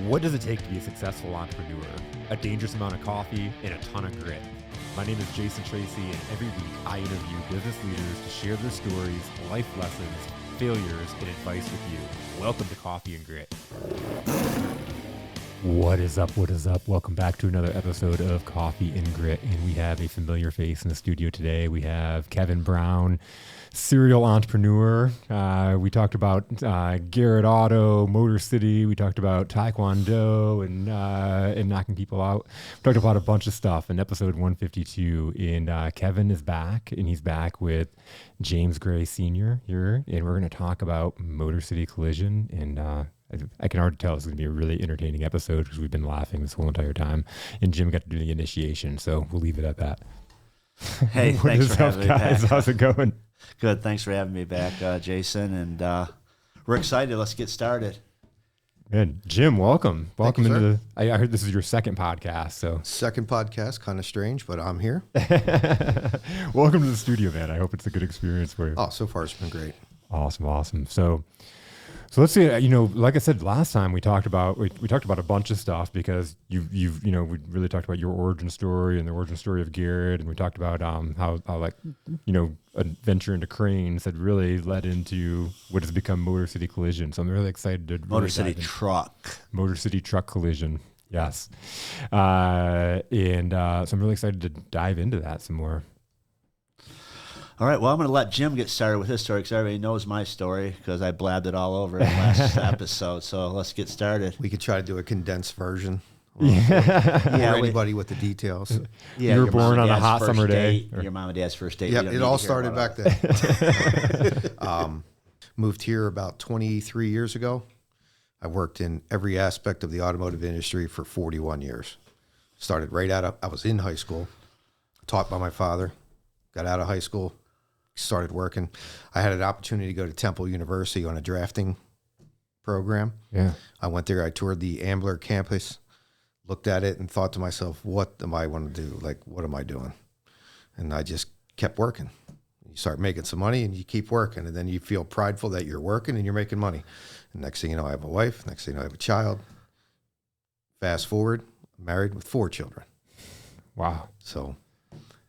What does it take to be a successful entrepreneur? A dangerous amount of coffee and a ton of grit. My name is Jason Tracy, and every week I interview business leaders to share their stories, life lessons, failures, and advice with you. Welcome to Coffee and Grit. What is up? What is up? Welcome back to another episode of Coffee and Grit, and we have a familiar face in the studio today. We have Kevin Brown, serial entrepreneur. We talked about Garrett Auto, Motor City. We talked about Taekwondo and knocking people out. We talked about a bunch of stuff in episode 152. And Kevin is back, and he's back with James Gray Sr. here, and we're going to talk about Motor City Collision. And I can already tell this is going to be a really entertaining episode because we've been laughing this whole entire time. And Jim got to do the initiation, so we'll leave it at that. Hey, thanks for having me back. How's it going? Good. Thanks for having me back, Jason. And we're excited. Let's get started. Good. Jim, welcome. Welcome you, into I heard this is your second podcast. So second podcast, kind of strange, but I'm here. Welcome to the studio, man. I hope it's a good experience for you. Oh, so far it's been great. Awesome. So let's see. Like I said last time, we talked about a bunch of stuff because we really talked about your origin story and the origin story of Garrett, and we talked about how a venture into cranes had really led into what has become Motor City Collision. So I'm really excited to Motor City Truck Collision. Yes, so I'm really excited to dive into that some more. All right. Well, I'm going to let Jim get started with his story because everybody knows my story because I blabbed it all over in the last episode. So let's get started. We could try to do a condensed version. Yeah. Or anybody with the details. Yeah, you were born on a hot summer day. Your mom and dad's first date. Yep, it all started back then. Moved here about 23 years ago. I worked in every aspect of the automotive industry for 41 years. Started right I was in high school, taught by my father, got out of high school, started working. I had an opportunity to go to Temple University on a drafting program. Yeah. I went there. I toured the Ambler campus, looked at it, and thought to myself, what am I want to do? Like, what am I doing? And I just kept working. You start making some money, and you keep working, and then you feel prideful that you're working and you're making money. And next thing you know, I have a wife. Next thing you know, I have a child. Fast forward, I'm married with 4 children. Wow. So,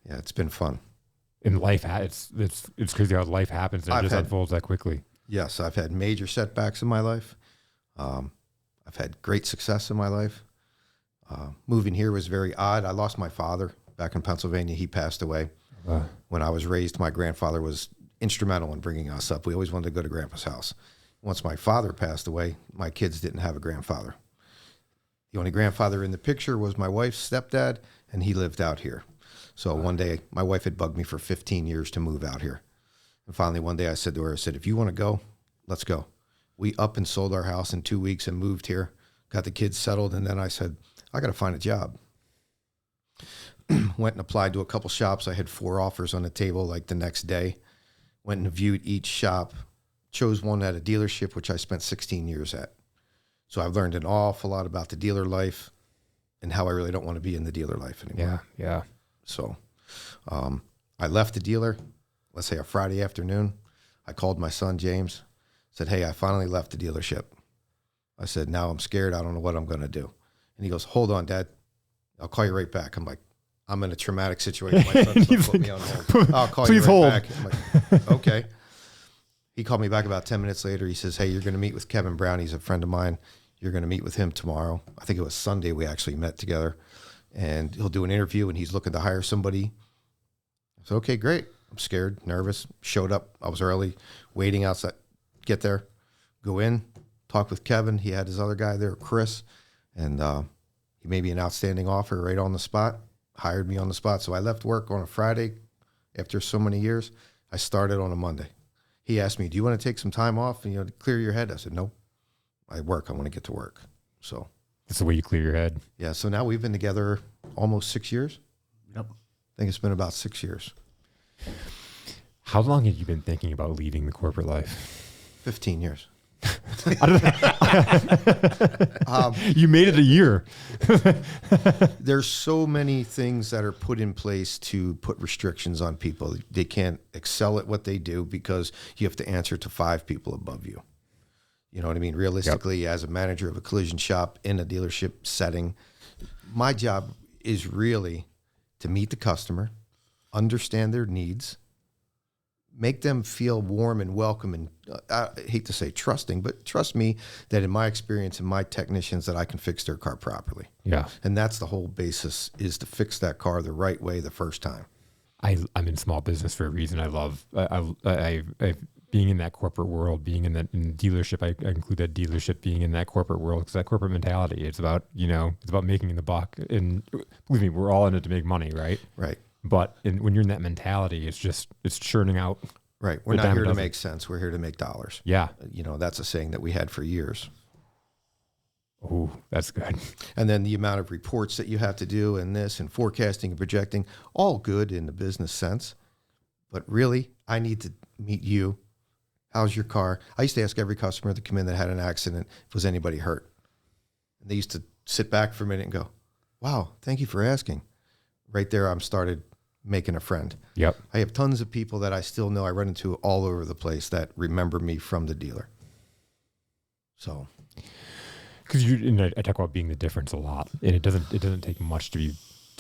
yeah, it's been fun. In life, it's crazy how life happens and it just unfolds that quickly. Yes, I've had major setbacks in my life. I've had great success in my life. Moving here was very odd. I lost my father back in Pennsylvania. He passed away. When I was raised, my grandfather was instrumental in bringing us up. We always wanted to go to Grandpa's house. Once my father passed away, my kids didn't have a grandfather. The only grandfather in the picture was my wife's stepdad, and he lived out here. So one day, my wife had bugged me for 15 years to move out here. And finally, one day I said to her, if you want to go, let's go. We up and sold our house in 2 weeks and moved here, got the kids settled. And then I said, I got to find a job. Went and applied to a couple shops. I had 4 offers on the table like the next day. Went and viewed each shop, chose one at a dealership, which I spent 16 years at. So I've learned an awful lot about the dealer life and how I really don't want to be in the dealer life anymore. Yeah. So I left the dealer, let's say a Friday afternoon. I called my son, James, said, hey, I finally left the dealership. I said, now I'm scared. I don't know what I'm going to do. And he goes, hold on, Dad. I'll call you right back. I'm like, I'm in a traumatic situation. My son's going to put me on hold. I'll call you right back. I'm like, okay. He called me back about 10 minutes later. He says, hey, you're going to meet with Kevin Brown. He's a friend of mine. You're going to meet with him tomorrow. I think it was Sunday we actually met together. And he'll do an interview, and he's looking to hire somebody. I said, okay, great. I'm scared, nervous. Showed up. I was early, waiting outside. Get there, go in, talk with Kevin. He had his other guy there, Chris, and he made me an outstanding offer right on the spot, hired me on the spot. So I left work on a Friday after so many years. I started on a Monday. He asked me, do you want to take some time off and to clear your head? I said, nope. I work. I want to get to work. So That's the way you clear your head. yeah, so now we've been together almost 6 years. Yep. I think it's been about 6 years. How long have you been thinking about leaving the corporate life? 15 years. You made it a year. There's so many things that are put in place to put restrictions on people. They can't excel at what they do because you have to answer to 5 people above you. You know what I mean? Realistically, as a manager of a collision shop in a dealership setting, my job is really to meet the customer, understand their needs, make them feel warm and welcome, and I hate to say trusting, but trust me that in my experience and my technicians that I can fix their car properly. Yeah. And that's the whole basis, is to fix that car the right way the first time. I'm in small business for a reason. I being in that corporate world, being in dealership. I include that dealership being in that corporate world, because that corporate mentality, it's about, it's about making the buck. And believe me, we're all in it to make money, right? Right. But when you're in that mentality, it's churning out. Right. We're not here to make sense. We're here to make dollars. Yeah. That's a saying that we had for years. Oh, that's good. And then the amount of reports that you have to do and this and forecasting and projecting, all good in the business sense. But really, I need to meet you. How's your car? I used to ask every customer that come in that had an accident, if was anybody hurt? And they used to sit back for a minute and go, wow, thank you for asking. Right there, I'm started making a friend. Yep. I have tons of people that I still know I run into all over the place that remember me from the dealer. So, because I talk about being the difference a lot, and it doesn't take much to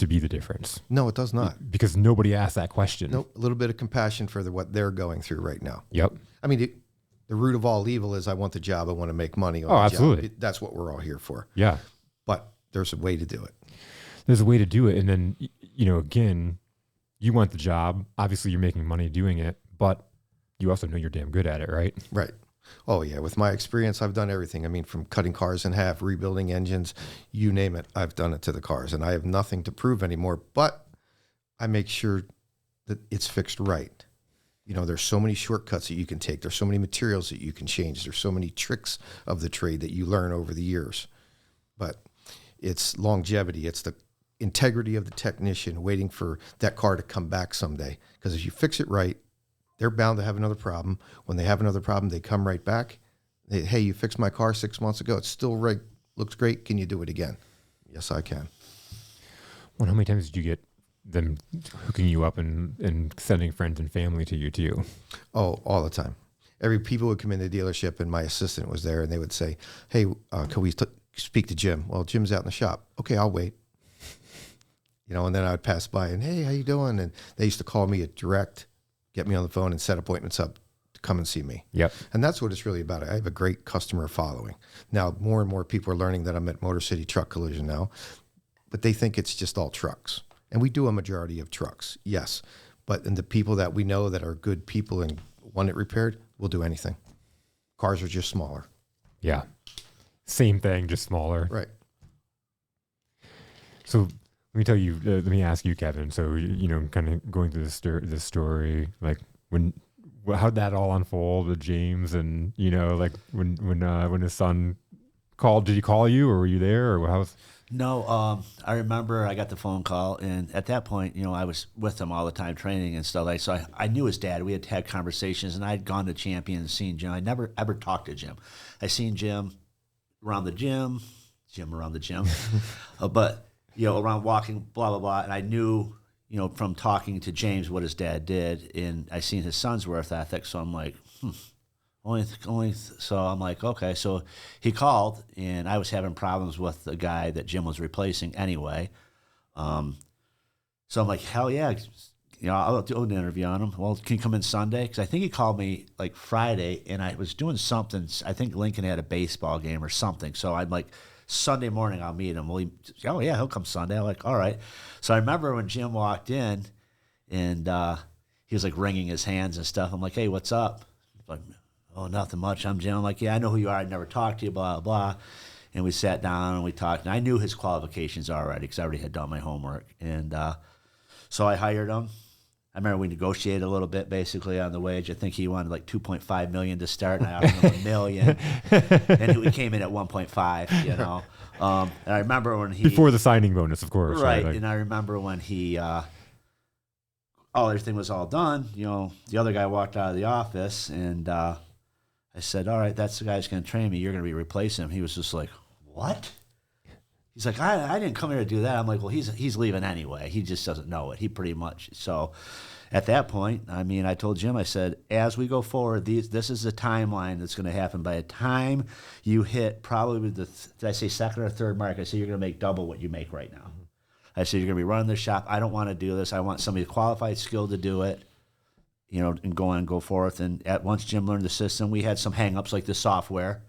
be the difference. No, it does not. Because nobody asked that question. Nope. A little bit of compassion for what they're going through right now. Yep. I mean, the root of all evil is I want the job, I want to make money on the absolutely. job. That's what we're all here for. Yeah. But there's a way to do it. There's a way to do it. And then, again, you want the job. Obviously, you're making money doing it, but you also know you're damn good at it, right? Right. Oh, yeah. With my experience, I've done everything. I mean, from cutting cars in half, rebuilding engines, you name it, I've done it to the cars. And I have nothing to prove anymore, but I make sure that it's fixed right. There's so many shortcuts that you can take. There's so many materials that you can change. There's so many tricks of the trade that you learn over the years. But it's longevity. It's the integrity of the technician waiting for that car to come back someday. Because if you fix it right, they're bound to have another problem. When they have another problem, they come right back. Hey, you fixed my car 6 months ago. It's still right. Looks great. Can you do it again? Yes, I can. Well, how many times did you get them hooking you up and sending friends and family to you too? Oh, all the time. People would come in the dealership and my assistant was there and they would say, hey, can we speak to Jim? Well, Jim's out in the shop. Okay, I'll wait. And then I'd pass by and, hey, how you doing? And they used to call me at direct, get me on the phone and set appointments up to come and see me. Yep. And that's what it's really about. I have a great customer following. Now, more and more people are learning that I'm at Motor City Truck Collision now, but they think it's just all trucks. And we do a majority of trucks, yes. But in the people that we know that are good people and want it repaired, we'll do anything. Cars are just smaller. Yeah. Same thing, just smaller. Right. So let me ask you, Kevin. So, kind of going through this story, like how'd that all unfold with James and, like when his son called, did he call you or were you there or how was? No, I remember I got the phone call, and at that point, I was with him all the time training and stuff like. So I knew his dad. We had had conversations, and I had gone to Champion and seen Jim. I never ever talked to Jim. I seen Jim around the gym, but around walking, blah blah blah. And I knew, from talking to James what his dad did, and I seen his son's worth ethic. So I'm like, So I'm like, okay. So he called, and I was having problems with the guy that Jim was replacing anyway. So I'm like, hell yeah, I'll do an interview on him. Well, can you come in Sunday? Because I think he called me like Friday, and I was doing something. I think Lincoln had a baseball game or something. So I'm like, Sunday morning I'll meet him. Well, he'll come Sunday. I'm like, all right. So I remember when Jim walked in, and he was like wringing his hands and stuff. I'm like, hey, what's up? He's like, oh, nothing much. I'm Jim. I'm like, yeah, I know who you are. I never talked to you, blah, blah. And we sat down and we talked. And I knew his qualifications already because I already had done my homework. And so I hired him. I remember we negotiated a little bit basically on the wage. I think he wanted like $2.5 million to start, and I offered him $1 million. And we came in at 1.5, And I remember when he... Before the signing bonus, of course. Right. And I remember when he... everything was all done. The other guy walked out of the office, and I said, all right, that's the guy who's going to train me. You're going to be replacing him. He was just like, what? He's like, I didn't come here to do that. I'm like, well, he's leaving anyway. He just doesn't know it. He pretty much. So at that point, I mean, I told Jim, I said, as we go forward, this is the timeline that's going to happen. By the time you hit probably did I say second or third mark, I said, you're going to make double what you make right now. I said, you're going to be running the shop. I don't want to do this. I want somebody qualified, skilled to do it, you know, and go on and go forth. And once Jim learned the system, we had some hang-ups like the software.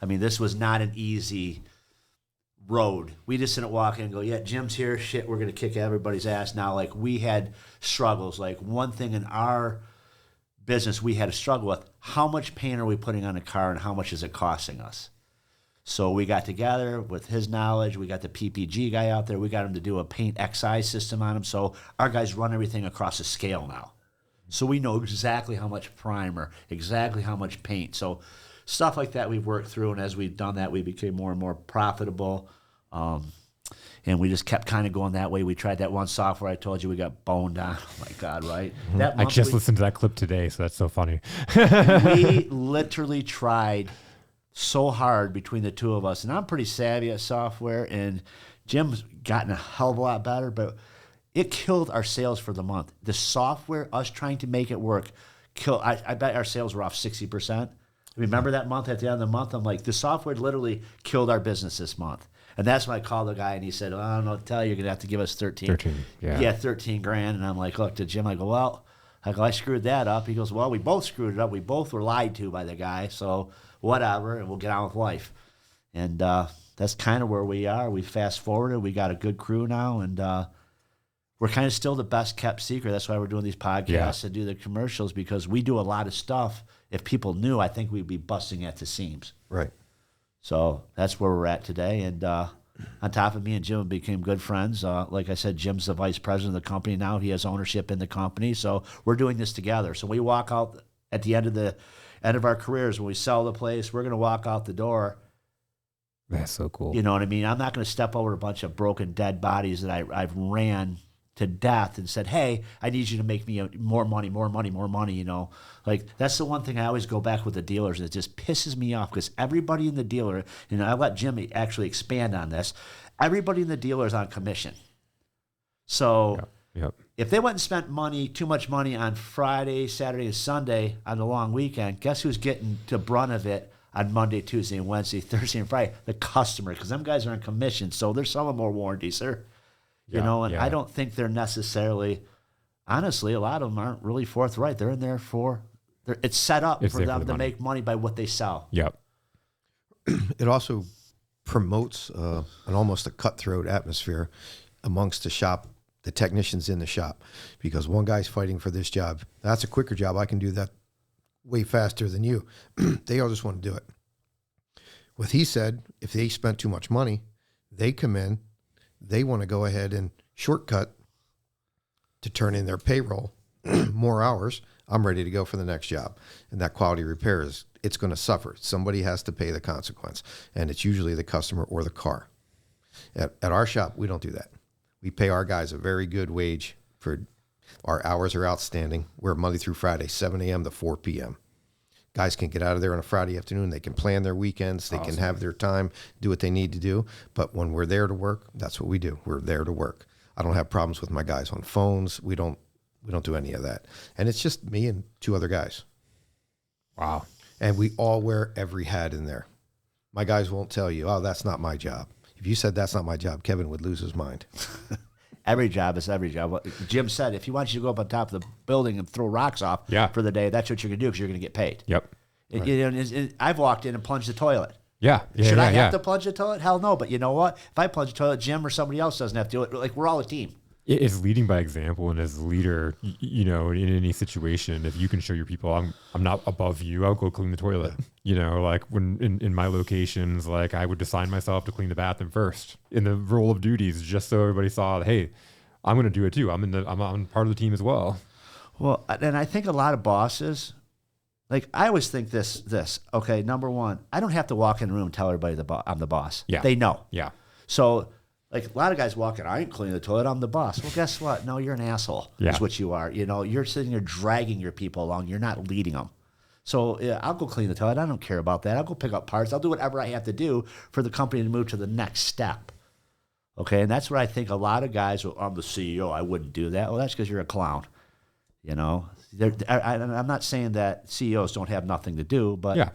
I mean, this was not an easy road. We just didn't walk in and go, yeah, Jim's here, shit, we're going to kick everybody's ass now. Like, we had struggles. Like, one thing in our business we had to struggle with, how much paint are we putting on a car and how much is it costing us? So we got together with his knowledge. We got the PPG guy out there. We got him to do a paint XI system on him. So our guys run everything across a scale now. So we know exactly how much primer, exactly how much paint. So stuff like that we've worked through, and as we've done that, we became more and more profitable. And we just kept kind of going that way. We tried that one software I told you we got boned on. Oh, my God, right? That I just listened to that clip today, so that's so funny. We literally tried so hard between the two of us, and I'm pretty savvy at software, and Jim's gotten a hell of a lot better, but it killed our sales for the month. The software, us trying to make it work, I bet our sales were off 60%. Remember that month at the end of the month? I'm like, the software literally killed our business this month. And that's when I called the guy, and he said, well, I don't know what to tell you. You're going to have to give us 13. Yeah, 13 grand. And I'm like, look, to Jim, I go, well, I screwed that up. He goes, well, we both screwed it up. We both were lied to by the guy. So whatever, and we'll get on with life. And that's kind of where we are. We fast forwarded. We got a good crew now, and we're kind of still the best kept secret. That's why we're doing these podcasts and do the commercials, because we do a lot of stuff. If people knew, I think we'd be busting at the seams. Right. So that's where we're at today. And on top of me and Jim became good friends. Like I said, Jim's the vice president of the company now. He has ownership in the company. So we're doing this together. So we walk out at the end of our careers, when we sell the place, we're going to walk out the door. That's so cool. You know what I mean? I'm not going to step over a bunch of broken, dead bodies that I've ran to death and said, hey, I need you to make me more money, you know. Like, that's the one thing I always go back with the dealers. It just pisses me off, because everybody in the dealer, and I let Jimmy actually expand on this, everybody in the dealer is on commission. So if they went and spent too much money on Friday, Saturday, and Sunday on the long weekend, guess who's getting the brunt of it on Monday, Tuesday, and Wednesday, Thursday, and Friday? The customer, because them guys are on commission. So they're selling more warranties, sir. You know, and I don't think they're necessarily, honestly, a lot of them aren't really forthright. They're in there it's set up for them to make money by what they sell. Yep. It also promotes an almost a cutthroat atmosphere amongst the shop, the technicians in the shop, because one guy's fighting for this job. That's a quicker job. I can do that way faster than you. They all just want to do it. What he said, if they spent too much money, they come in, they want to go ahead and shortcut to turn in their payroll, more hours. I'm ready to go for the next job. And that quality repair it's going to suffer. Somebody has to pay the consequence. And it's usually the customer or the car. At our shop, we don't do that. We pay our guys a very good wage. Our hours are outstanding. We're Monday through Friday, 7 a.m. to 4 p.m. Guys can get out of there on a Friday afternoon. They can plan their weekends. They can have their time, do what they need to do. But when we're there to work, that's what we do. We're there to work. I don't have problems with my guys on phones. We don't do any of that. And it's just me and two other guys. Wow. And we all wear every hat in there. My guys won't tell you, oh, that's not my job. If you said that's not my job, Kevin would lose his mind. Every job is every job. What Jim said, if he wants you to go up on top of the building and throw rocks off for the day, that's what you're going to do, because you're going to get paid. Yep. I've walked in and plunged the toilet. Yeah. Should I have to plunge the toilet? Hell no. But you know what? If I plunge the toilet, Jim or somebody else doesn't have to do it. Like, we're all a team. It's leading by example, and as a leader, you know, in any situation, if you can show your people, I'm not above you, I'll go clean the toilet. You know, like when in my locations, like I would assign myself to clean the bathroom first in the role of duties, just so everybody saw, hey, I'm going to do it too. I'm part of the team as well. Well, and I think a lot of bosses, like, I always think this. Okay, number one, I don't have to walk in the room and tell everybody I'm the boss. Yeah, they know. Yeah. So, like, a lot of guys walk in, I ain't cleaning the toilet, I'm the boss. Well, guess what? No, you're an asshole. Is what you are. You know, you're sitting there dragging your people along. You're not leading them. So I'll go clean the toilet. I don't care about that. I'll go pick up parts. I'll do whatever I have to do for the company to move to the next step. Okay, and that's what I think a lot of guys, I'm the CEO, I wouldn't do that. Well, that's because you're a clown. You know, I'm not saying that CEOs don't have nothing to do, but Yeah.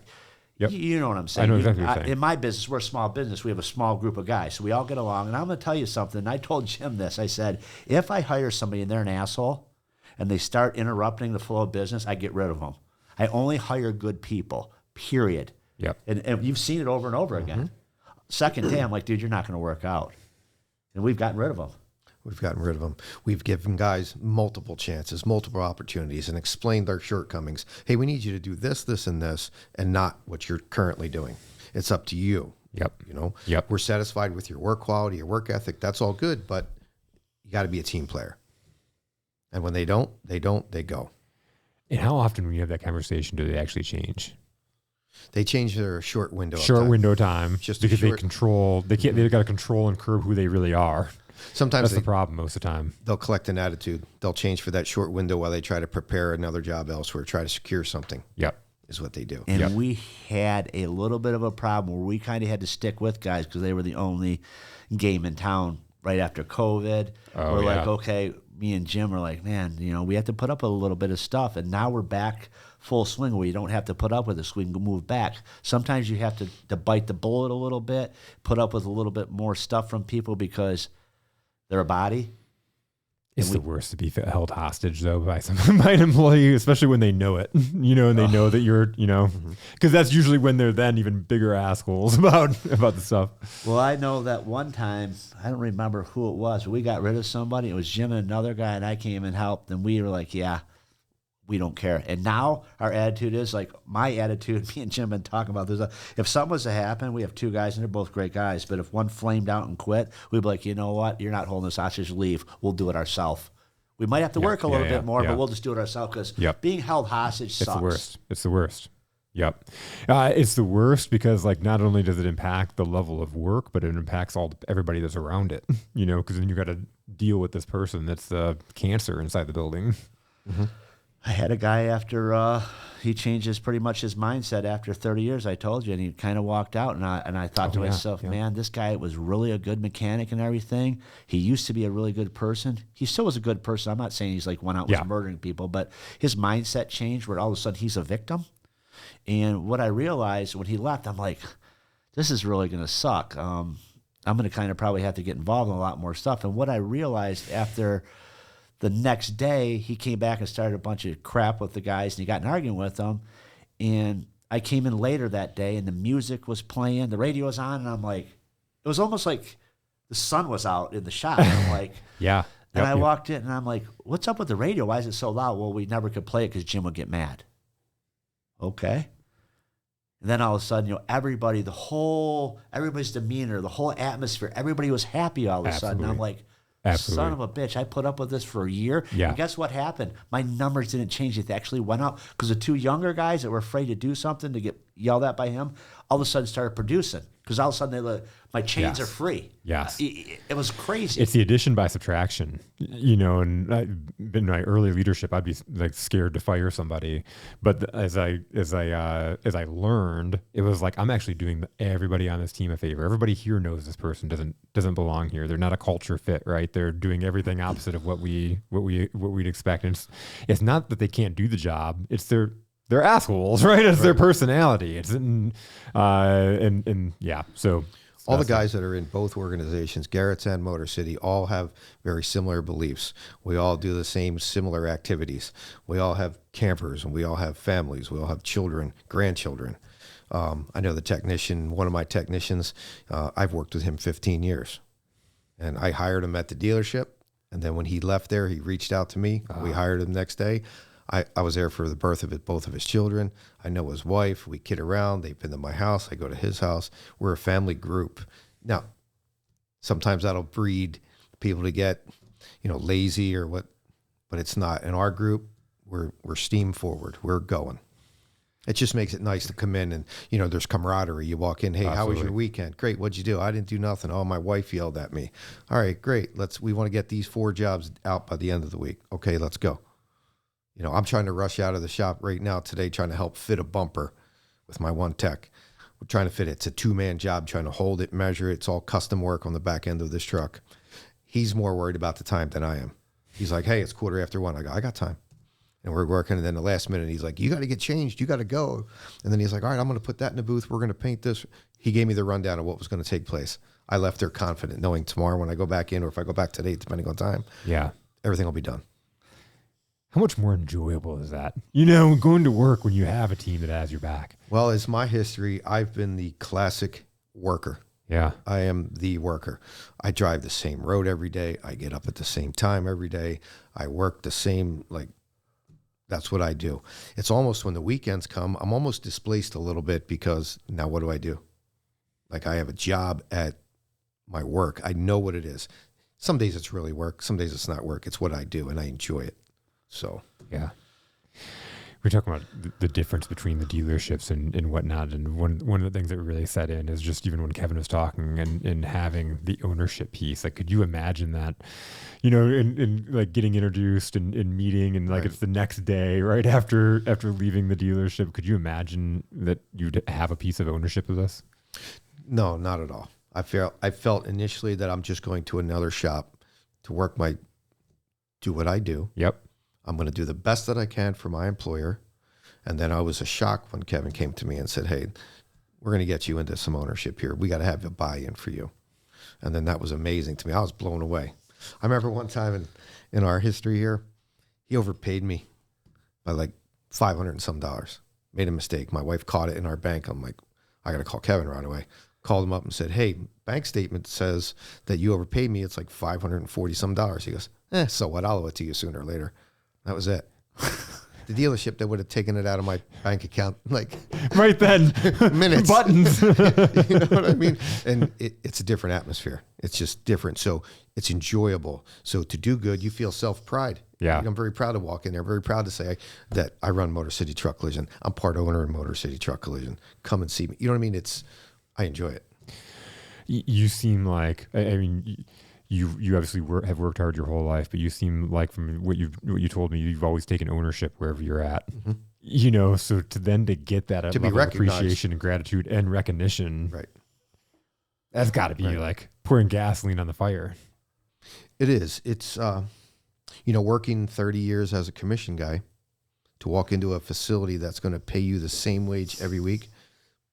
Yep. you know what I'm saying. I know exactly what you're saying. In my business, we're a small business. We have a small group of guys, so we all get along. And I'm going to tell you something. I told Jim this. I said, if I hire somebody and they're an asshole and they start interrupting the flow of business, I get rid of them. I only hire good people, period. Yep. And you've seen it over and over again. Second day, I'm like, dude, you're not going to work out. And we've gotten rid of them. We've gotten rid of them. We've given guys multiple chances, multiple opportunities, and explained their shortcomings. Hey, we need you to do this, this, and this, and not what you're currently doing. It's up to you. Yep. You know, Yep. we're satisfied with your work quality, your work ethic. That's all good, but you got to be a team player. And when they don't, they go. And how often when you have that conversation do they actually change? They change their short window. of Short time. window time, Just because they short- control. They can't. They've got to control and curb who they really are. Sometimes That's the problem most of the time. they'll collect an attitude. They'll change for that short window while they try to prepare another job elsewhere, try to secure something, Yep. is what they do. And Yep. we had a little bit of a problem where we kind of had to stick with guys because they were the only game in town right after COVID. Oh, we're yeah. like, okay, me and Jim are like, man, you know, we have to put up with a little bit of stuff. And now we're back full swing where you don't have to put up with it, so we can move back. Sometimes you have to bite the bullet a little bit, put up with a little bit more stuff from people because they're a body. It's the worst to be held hostage though by by an employee, especially when they know it, you know, and they know that you're, you know, because that's usually when they're then even bigger assholes about the stuff. Well, I know that one time, I don't remember who it was, but we got rid of somebody. It was Jim and another guy, and I came and helped, and we were like, yeah, we don't care. And now our attitude is like my attitude, me and Jim been talking about this. If something was to happen, we have two guys, and they're both great guys, but if one flamed out and quit, we'd be like, you know what? You're not holding us hostage, leave. We'll do it ourselves. We might have to work a little bit more, but we'll just do it ourselves because being held hostage sucks. It's the worst. It's the worst. Yep. It's the worst because like not only does it impact the level of work, but it impacts everybody that's around it, you know, because then you got to deal with this person that's the cancer inside the building. Mm-hmm. I had a guy after he changed pretty much his mindset after 30 years, I told you, and he kind of walked out. And I thought to myself, man, this guy was really a good mechanic and everything. He used to be a really good person. He still was a good person. I'm not saying he's like went out and was murdering people, but his mindset changed where all of a sudden he's a victim. And what I realized when he left, I'm like, this is really going to suck. I'm going to kind of probably have to get involved in a lot more stuff. And what I realized after the next day, he came back and started a bunch of crap with the guys, and he got in an argument with them. And I came in later that day, and the music was playing, the radio was on, and I'm like, it was almost like the sun was out in the shop. And I'm like, Yeah. and I walked in, and I'm like, what's up with the radio? Why is it so loud? Well, we never could play it because Jim would get mad. Okay. And then all of a sudden, you know, everybody's demeanor, the whole atmosphere, everybody was happy all of a sudden. And I'm like, son of a bitch, I put up with this for a year. Yeah. And guess what happened? My numbers didn't change. They actually went up because the two younger guys that were afraid to do something to get yelled at by him, all of a sudden started producing because all of a sudden my chains are free. Yes. It was crazy. It's the addition by subtraction, you know, and in my early leadership, I'd be like scared to fire somebody. But as I learned, it was like, I'm actually doing everybody on this team a favor. Everybody here knows this person doesn't belong here. They're not a culture fit, right? They're doing everything opposite of what we'd expect. And it's not that they can't do the job. It's they're assholes, right? It's their personality. It's so all the guys that are in both organizations, Garrett's and Motor City, all have very similar beliefs. We all do the same similar activities. We all have campers, and we all have families. We all have children, grandchildren. I know the technician, one of my technicians, I've worked with him 15 years. And I hired him at the dealership. And then when he left there, he reached out to me. We hired him the next day. I was there for the birth of both of his children. I know his wife. We kid around. They've been to my house. I go to his house. We're a family group. Now, sometimes that'll breed people to get, lazy or what, but it's not. In our group, we're steam forward. We're going. It just makes it nice to come in and, there's camaraderie. You walk in, hey, How was your weekend? Great. What'd you do? I didn't do nothing. Oh, my wife yelled at me. All right, great. We want to get these 4 jobs out by the end of the week. Okay, let's go. I'm trying to rush out of the shop right now today, trying to help fit a bumper with my one tech. We're trying to fit it. It's a 2-man job, trying to hold it, measure it. It's all custom work on the back end of this truck. He's more worried about the time than I am. He's like, hey, it's 1:15. I go, I got time. And we're working, and then the last minute, he's like, you got to get changed. You got to go. And then he's like, all right, I'm going to put that in the booth. We're going to paint this. He gave me the rundown of what was going to take place. I left there confident, knowing tomorrow when I go back in, or if I go back today, depending on time, everything will be done. How much more enjoyable is that? You know, going to work when you have a team that has your back. Well, it's my history. I've been the classic worker. Yeah. I am the worker. I drive the same road every day. I get up at the same time every day. I work the same, that's what I do. It's almost when the weekends come, I'm almost displaced a little bit because now what do? I have a job at my work. I know what it is. Some days it's really work. Some days it's not work. It's what I do, and I enjoy it. So, yeah. We're talking about the difference between the dealerships and whatnot. And one of the things that really set in is just even when Kevin was talking and having the ownership piece, could you imagine that, in getting introduced and meeting and right. It's the next day, right after leaving the dealership. Could you imagine that you'd have a piece of ownership of this? No, not at all. I felt initially that I'm just going to another shop to do what I do. Yep. I'm going to do the best that I can for my employer. And then I was a shock when Kevin came to me and said, hey, we're going to get you into some ownership here. We got to have a buy-in for you. And then that was amazing to me. I was blown away. I remember one time in our history here, he overpaid me by $500 and some. Made a mistake. My wife caught it in our bank. I'm like, I got to call Kevin right away. Called him up and said, hey, bank statement says that you overpaid me. It's $540 some. He goes, so what? I'll owe it to you sooner or later. That was it. The dealership that would have taken it out of my bank account, right then, minutes, buttons. You know what I mean? And it's a different atmosphere. It's just different. So it's enjoyable. So to do good, you feel self-pride. Yeah. I'm very proud to walk in there. Very proud to say that I run Motor City Truck Collision. I'm part owner in Motor City Truck Collision. Come and see me. You know what I mean? I enjoy it. You seem like, you obviously have worked hard your whole life, but you seem like from what you told me, you've always taken ownership wherever you're at. Mm-hmm. So to get that to be level of appreciation and gratitude and recognition, right? That's got to be pouring gasoline on the fire. It is. It's working 30 years as a commission guy, to walk into a facility that's going to pay you the same wage every week,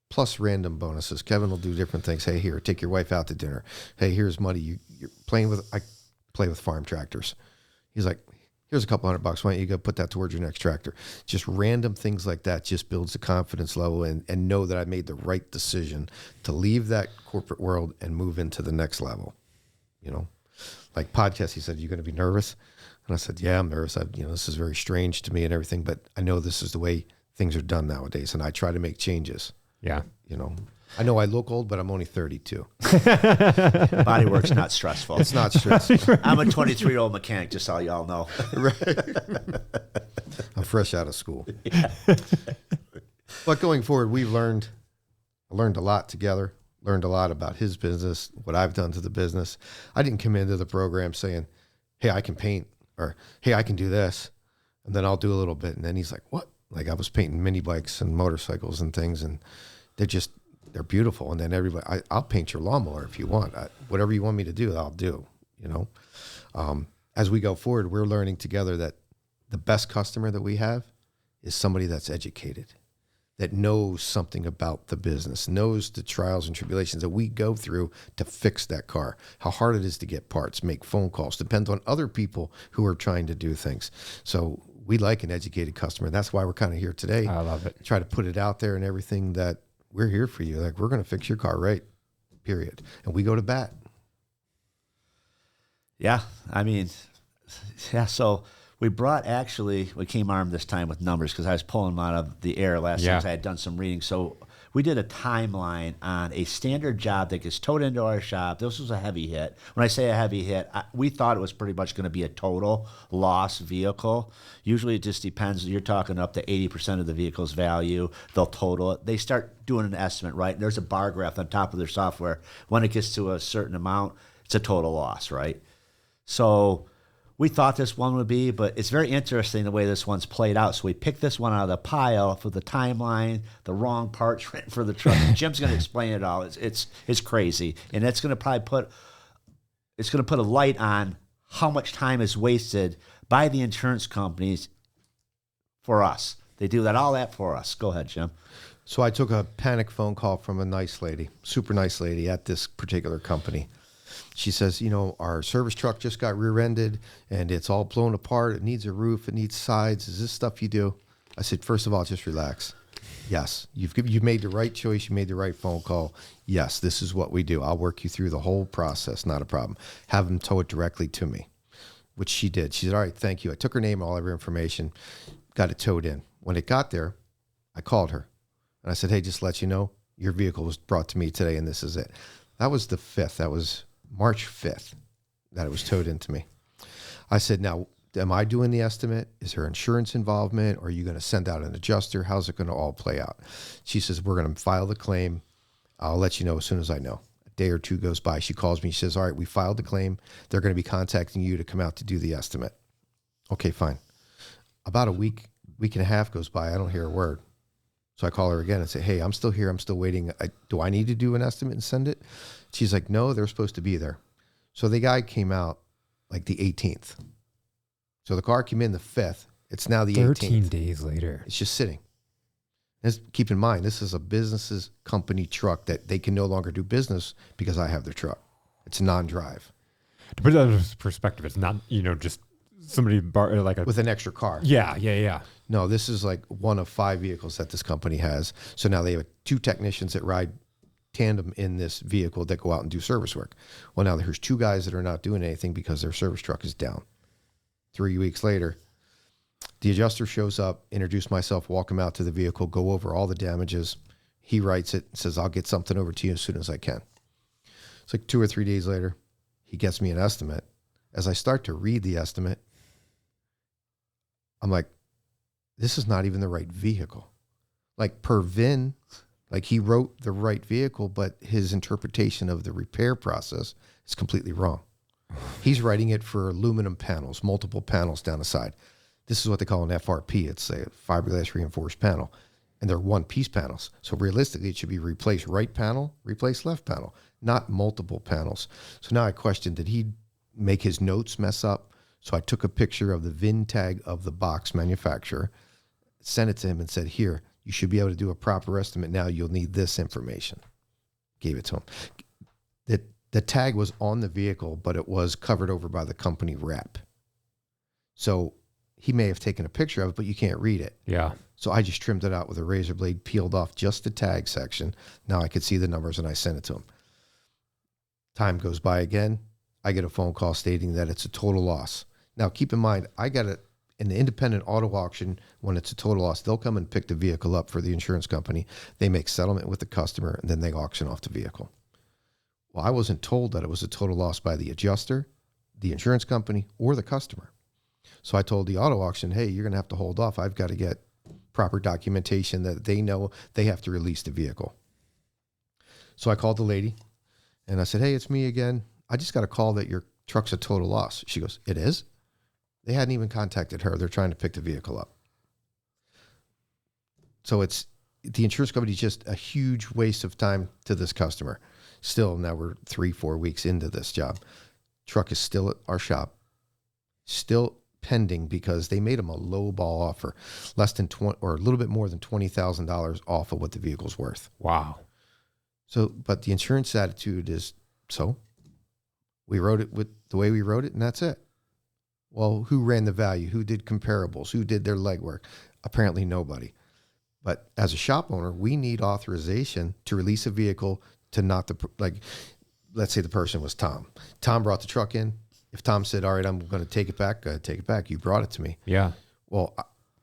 plus random bonuses. Kevin will do different things. Hey, here, take your wife out to dinner. Hey, here's money. You're playing with. I play with farm tractors. He's like, here's a couple $100. Why don't you go put that towards your next tractor? Just random things like that just builds the confidence level and know that I made the right decision to leave that corporate world and move into the next level. Like podcasts, he said, you going to be nervous? And I said, yeah, I'm nervous. This is very strange to me and everything, but I know this is the way things are done nowadays, and I try to make changes. Yeah. I know I look old, but I'm only 32. Body work's not stressful. It's not stressful. I'm a 23-year-old mechanic, just so y'all know. Right. I'm fresh out of school. Yeah. But going forward, I learned a lot together, learned a lot about his business, what I've done to the business. I didn't come into the program saying, hey, I can paint, or hey, I can do this, and then I'll do a little bit. And then he's like, what? I was painting mini bikes and motorcycles and things, and they're beautiful. And then everybody, I'll paint your lawnmower if you want. Whatever you want me to do, I'll do, As we go forward, we're learning together that the best customer that we have is somebody that's educated, that knows something about the business, knows the trials and tribulations that we go through to fix that car, how hard it is to get parts, make phone calls, depends on other people who are trying to do things. So we like an educated customer. That's why we're kind of here today. I love it. Try to put it out there and everything that we're here for you. We're going to fix your car right, period. And we go to bat. Yeah. So we came armed this time with numbers because I was pulling them out of the air last time. I had done some reading. So we did a timeline on a standard job that gets towed into our shop. This was a heavy hit. When I say a heavy hit, we thought it was pretty much going to be a total loss vehicle. Usually it just depends. You're talking up to 80% of the vehicle's value. They'll total it. They start doing an estimate, right? There's a bar graph on top of their software. When it gets to a certain amount, it's a total loss, right? So we thought this one would be, but it's very interesting the way this one's played out. So we picked this one out of the pile for the timeline, the wrong parts written for the truck. Jim's going to explain it all. It's crazy, and it's going to probably put a light on how much time is wasted by the insurance companies for us. They do all that for us. Go ahead, Jim. So I took a panic phone call from a nice lady, super nice lady at this particular company. She says, our service truck just got rear-ended and it's all blown apart. It needs a roof. It needs sides. Is this stuff you do? I said, first of all, just relax. Yes, you've made the right choice. You made the right phone call. Yes, this is what we do. I'll work you through the whole process. Not a problem. Have them tow it directly to me, which she did. She said, all right, thank you. I took her name, all of her information, got it towed in. When it got there, I called her. And I said, hey, just to let you know, your vehicle was brought to me today, and this is it. That was the 5th. That was March 5th that it was towed into me. I said, now, am I doing the estimate? Is there insurance involvement? Or are you going to send out an adjuster? How's it going to all play out? She says, we're going to file the claim. I'll let you know as soon as I know. A day or two goes by. She calls me. She says, all right, we filed the claim. They're going to be contacting you to come out to do the estimate. Okay, fine. About a week and a half goes by. I don't hear a word. So I call her again and say, hey, I'm still here. I'm still waiting. Do I need to do an estimate and send it? She's like, no, they're supposed to be there. So the guy came out like the 18th. So the car came in the 5th. It's now the 13 18th. days later. It's just sitting. Keep in mind, this is a business's company truck that they can no longer do business because I have their truck. It's non-drive. To put that in perspective, it's not, just somebody with an extra car. Yeah. No, this is like one of 5 vehicles that this company has. So now they have 2 technicians that ride tandem in this vehicle that go out and do service work. Well, now there's 2 guys that are not doing anything because their service truck is down. 3 weeks later, the adjuster shows up, introduce myself, walk him out to the vehicle, go over all the damages. He writes it, says, I'll get something over to you as soon as I can. It's like 2 or 3 days later, he gets me an estimate. As I start to read the estimate, I'm like, this is not even the right vehicle. Like per VIN, like he wrote the right vehicle, but his interpretation of the repair process is completely wrong. He's writing it for aluminum panels, multiple panels down the side. This is what they call an FRP. It's a fiberglass reinforced panel. And they're one-piece panels. So realistically, it should be replace right panel, replace left panel, not multiple panels. So now I question, did he make his notes mess up? So I took a picture of the VIN tag of the box manufacturer, sent it to him and said, here, you should be able to do a proper estimate now. You'll need this information. Gave it to him. The tag was on the vehicle, but it was covered over by the company wrap. So he may have taken a picture of it, but you can't read it. Yeah. So I just trimmed it out with a razor blade, peeled off just the tag section. Now I could see the numbers and I sent it to him. Time goes by again. I get a phone call stating that it's a total loss. Now keep in mind, I got it in the independent auto auction. When it's a total loss, they'll come and pick the vehicle up for the insurance company. They make settlement with the customer and then they auction off the vehicle. Well, I wasn't told that it was a total loss by the adjuster, the insurance company, or the customer. So I told the auto auction, hey, you're going to have to hold off. I've got to get proper documentation that they know they have to release the vehicle. So I called the lady and I said, hey, it's me again. I just got a call that your truck's a total loss. She goes, it is? They hadn't even contacted her. They're trying to pick the vehicle up. So it's the insurance company is just a huge waste of time to this customer. Still, now we're 3-4 weeks into this job. Truck is still at our shop, still pending because they made them a low ball offer, less than 20 or a little bit more than $20,000 off of what the vehicle's worth. Wow. So, but the insurance attitude is, so we wrote it with the way we wrote it, and that's it. Well, who ran the value? Who did comparables? Who did their legwork? Apparently nobody. But as a shop owner, we need authorization to release a vehicle to not the, like, let's say the person was Tom. Tom brought the truck in. If Tom said, all right, I'm going to take it back, take it back. You brought it to me. Yeah. Well,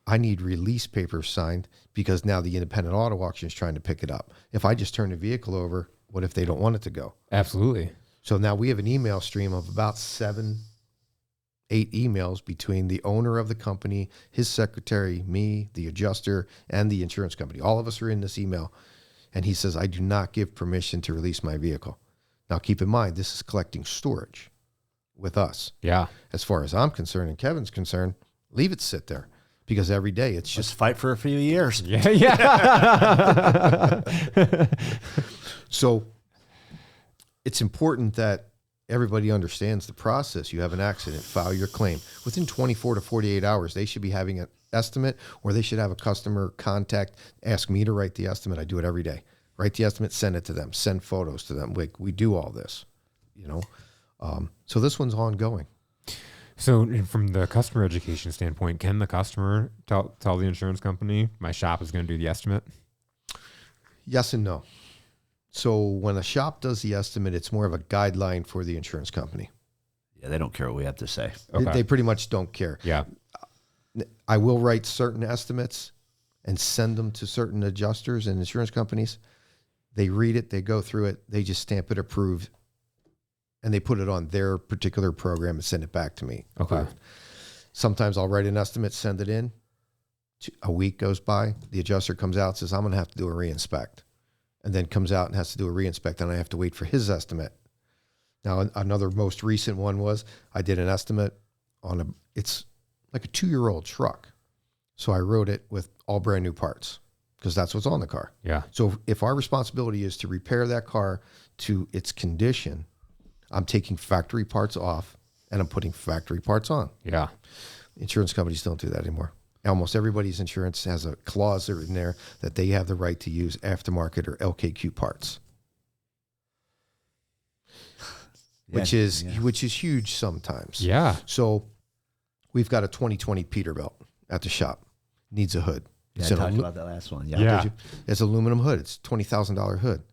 I need release papers signed because now the independent auto auction is trying to pick it up. If I just turn the vehicle over, what if they don't want it to go? Absolutely. So now we have an email stream of about 7-8 emails between the owner of the company, his secretary, me, the adjuster, and the insurance company. All of us are in this email. And he says, I do not give permission to release my vehicle. Now, keep in mind, this is collecting storage with us. Yeah. As far as I'm concerned and Kevin's concerned, leave it sit there because every day it's Just just fight for a few years. Yeah. Yeah. so. It's important that everybody understands the process. You have an accident, file your claim. Within 24 to 48 hours, they should be having estimate, or they should have a customer contact, ask me to write the estimate. I do it every day. Write the estimate, send it to them, send photos to them. Like, we do all this, you know. So this one's ongoing. So from the customer education standpoint, can the customer tell the insurance company, my shop is going to do the estimate? Yes and no. So when a shop does the estimate, it's more of a guideline for the insurance company. Yeah, they don't care what we have to say. Okay. They pretty much don't care. Yeah. I will write certain estimates and send them to certain adjusters and insurance companies. They read it, they go through it, they just stamp it approved, and they put it on their particular program and send it back to me. Okay. Approved. Sometimes I'll write an estimate, send it in. A week goes by, the adjuster comes out and says, I'm going to have to do a reinspect. And then comes out and has to do a reinspect, and I have to wait for his estimate. Now, another most recent one was I did an estimate on it's like a 2-year-old truck. So I wrote it with all brand new parts because that's what's on the car. Yeah. So if our responsibility is to repair that car to its condition, I'm taking factory parts off and I'm putting factory parts on. Yeah. Insurance companies don't do that anymore. Almost everybody's insurance has a clause in there that they have the right to use aftermarket or LKQ parts, which is huge sometimes. Yeah. So we've got a 2020 Peterbilt at the shop. Needs a hood. Yeah, I an talked about that last one. Yeah. Yeah. Did you? It's aluminum hood. It's $20,000 hood.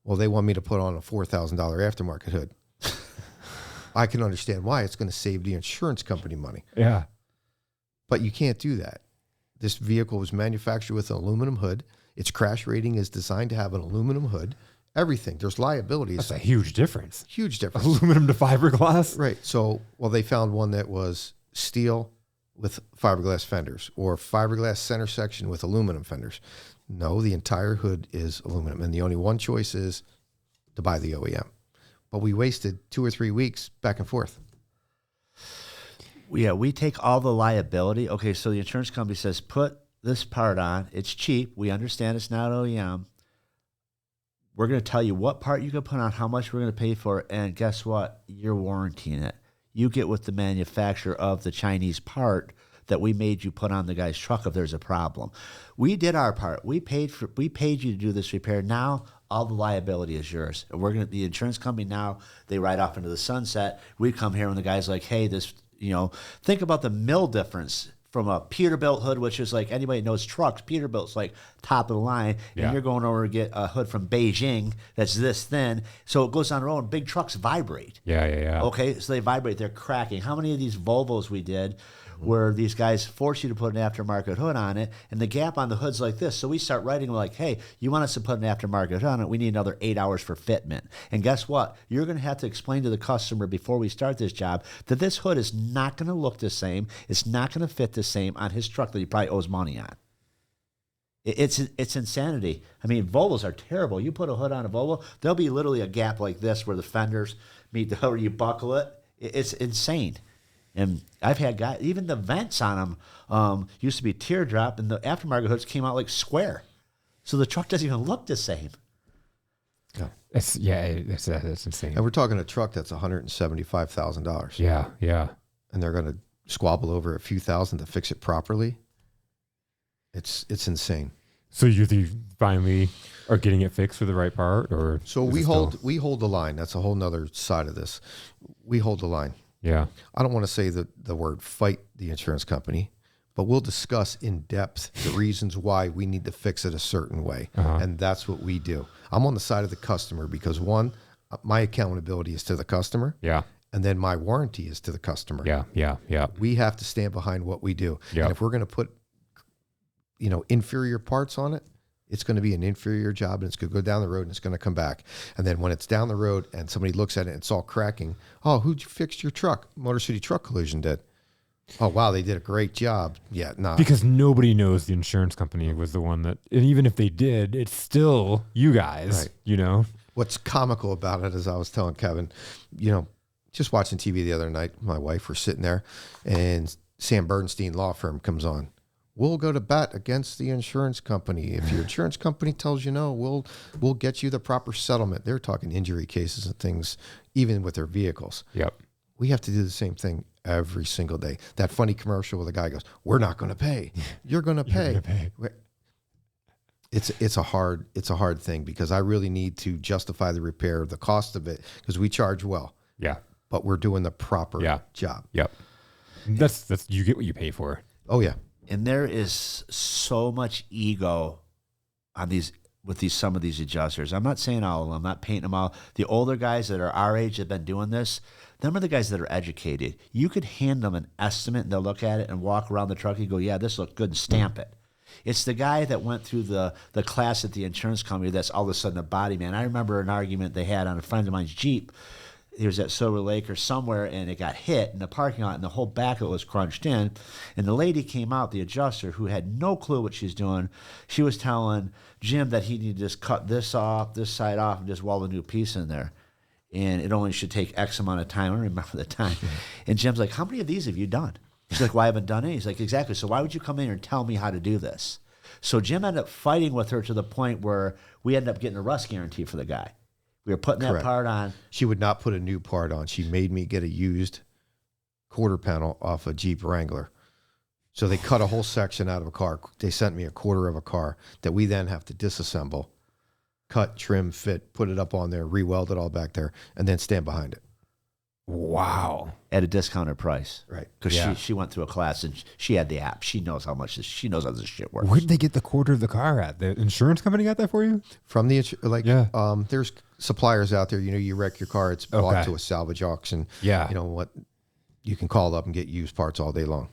Well, they want me to put on a $4,000 aftermarket hood. I can understand why. It's going to save the insurance company money. Yeah. But you can't do that. This vehicle was manufactured with an aluminum hood. Its crash rating is designed to have an aluminum hood. Everything. There's liabilities. That's a huge difference. Huge difference. Aluminum to fiberglass. Right. So, well, they found one that was steel with fiberglass fenders or fiberglass center section with aluminum fenders. No, the entire hood is aluminum. And the only one choice is to buy the OEM. But we wasted 2 or 3 weeks back and forth. Yeah, we take all the liability. Okay, so the insurance company says, put this part on. It's cheap. We understand it's not OEM. We're going to tell you what part you can put on, how much we're going to pay for it, and guess what? You're warranting it. You get with the manufacturer of the Chinese part that we made you put on the guy's truck if there's a problem. We did our part. We paid you to do this repair. Now all the liability is yours. And we're going to the insurance company now, they ride off into the sunset. We come here and the guy's like, hey, this, think about the mil difference from a Peterbilt hood, which is like anybody knows trucks. Peterbilt's like top of the line, and you're going over to get a hood from Beijing that's this thin. So it goes on the road, and big trucks vibrate. Yeah. Okay, so they vibrate, they're cracking. How many of these Volvos we did where these guys force you to put an aftermarket hood on it, and the gap on the hood's like this. So we start writing like, hey, you want us to put an aftermarket hood on it, we need another 8 hours for fitment. And guess what? You're going to have to explain to the customer before we start this job that this hood is not going to look the same. It's not going to fit the same on his truck that he probably owes money on. It's insanity. I mean, Volvos are terrible. You put a hood on a Volvo, there'll be literally a gap like this where the fenders meet the hood, or you buckle it. It's insane. And I've had guys, even the vents on them used to be teardrop, and the aftermarket hoods came out like square. So the truck doesn't even look the same. That's insane. And we're talking a truck that's $175,000. Yeah. And they're going to squabble over a few thousand to fix it properly. It's insane. So you finally are getting it fixed for the right part, or so we hold the line. That's a whole nother side of this. We hold the line. Yeah. I don't want to say the word fight the insurance company, but we'll discuss in depth the reasons why we need to fix it a certain way. And that's what we do. I'm on the side of the customer because, one, my accountability is to the customer. Yeah. And then my warranty is to the customer. Yeah. We have to stand behind what we do. Yeah. And if we're going to put, inferior parts on it, it's going to be an inferior job, and it's going to go down the road, and it's going to come back. And then when it's down the road and somebody looks at it and it's all cracking, oh, who'd you fix your truck? Motor City Truck Collision did. Oh, wow, they did a great job. Yeah, nah. Because nobody knows the insurance company was the one that, and even if they did, it's still you guys, What's comical about it is I was telling Kevin, just watching TV the other night, my wife was sitting there, and Sam Bernstein Law Firm comes on. We'll go to bat against the insurance company. If your insurance company tells you no, we'll get you the proper settlement. They're talking injury cases and things, even with their vehicles. Yep. We have to do the same thing every single day. That funny commercial where the guy goes, "We're not going to pay. You're going to pay." It's a hard thing because I really need to justify the repair, the cost of it, because we charge well. Yeah. But we're doing the proper job. Yep. That's you get what you pay for. Oh yeah. And there is so much ego on some of these adjusters. I'm not saying all of them. I'm not painting them all. The older guys that are our age that have been doing this, them are the guys that are educated. You could hand them an estimate and they'll look at it and walk around the truck and go, yeah, this looks good, and stamp it. It's the guy that went through the class at the insurance company that's all of a sudden a body man. I remember an argument they had on a friend of mine's Jeep. He was at Silver Lake or somewhere, and it got hit in the parking lot, and the whole back of it was crunched in. And the lady came out, the adjuster, who had no clue what she's doing. She was telling Jim that he needed to just cut this off, this side off, and just weld a new piece in there. And it only should take X amount of time. I don't remember the time. And Jim's like, how many of these have you done? She's like, well, I haven't done any. He's like, exactly. So why would you come in here and tell me how to do this? So Jim ended up fighting with her to the point where we ended up getting a rust guarantee for the guy. We were putting that part on. She would not put a new part on. She made me get a used quarter panel off a Jeep Wrangler. So they cut a whole section out of a car. They sent me a quarter of a car that we then have to disassemble, cut, trim, fit, put it up on there, re-weld it all back there, and then stand behind it. Wow. At a discounted price. Right. Because she went through a class and she had the app. She knows how much she knows how this shit works. Where did they get the quarter of the car at? The insurance company got that for you? From the there's suppliers out there. You wreck your car, it's bought to a salvage auction. Yeah. You know what? You can call up and get used parts all day long.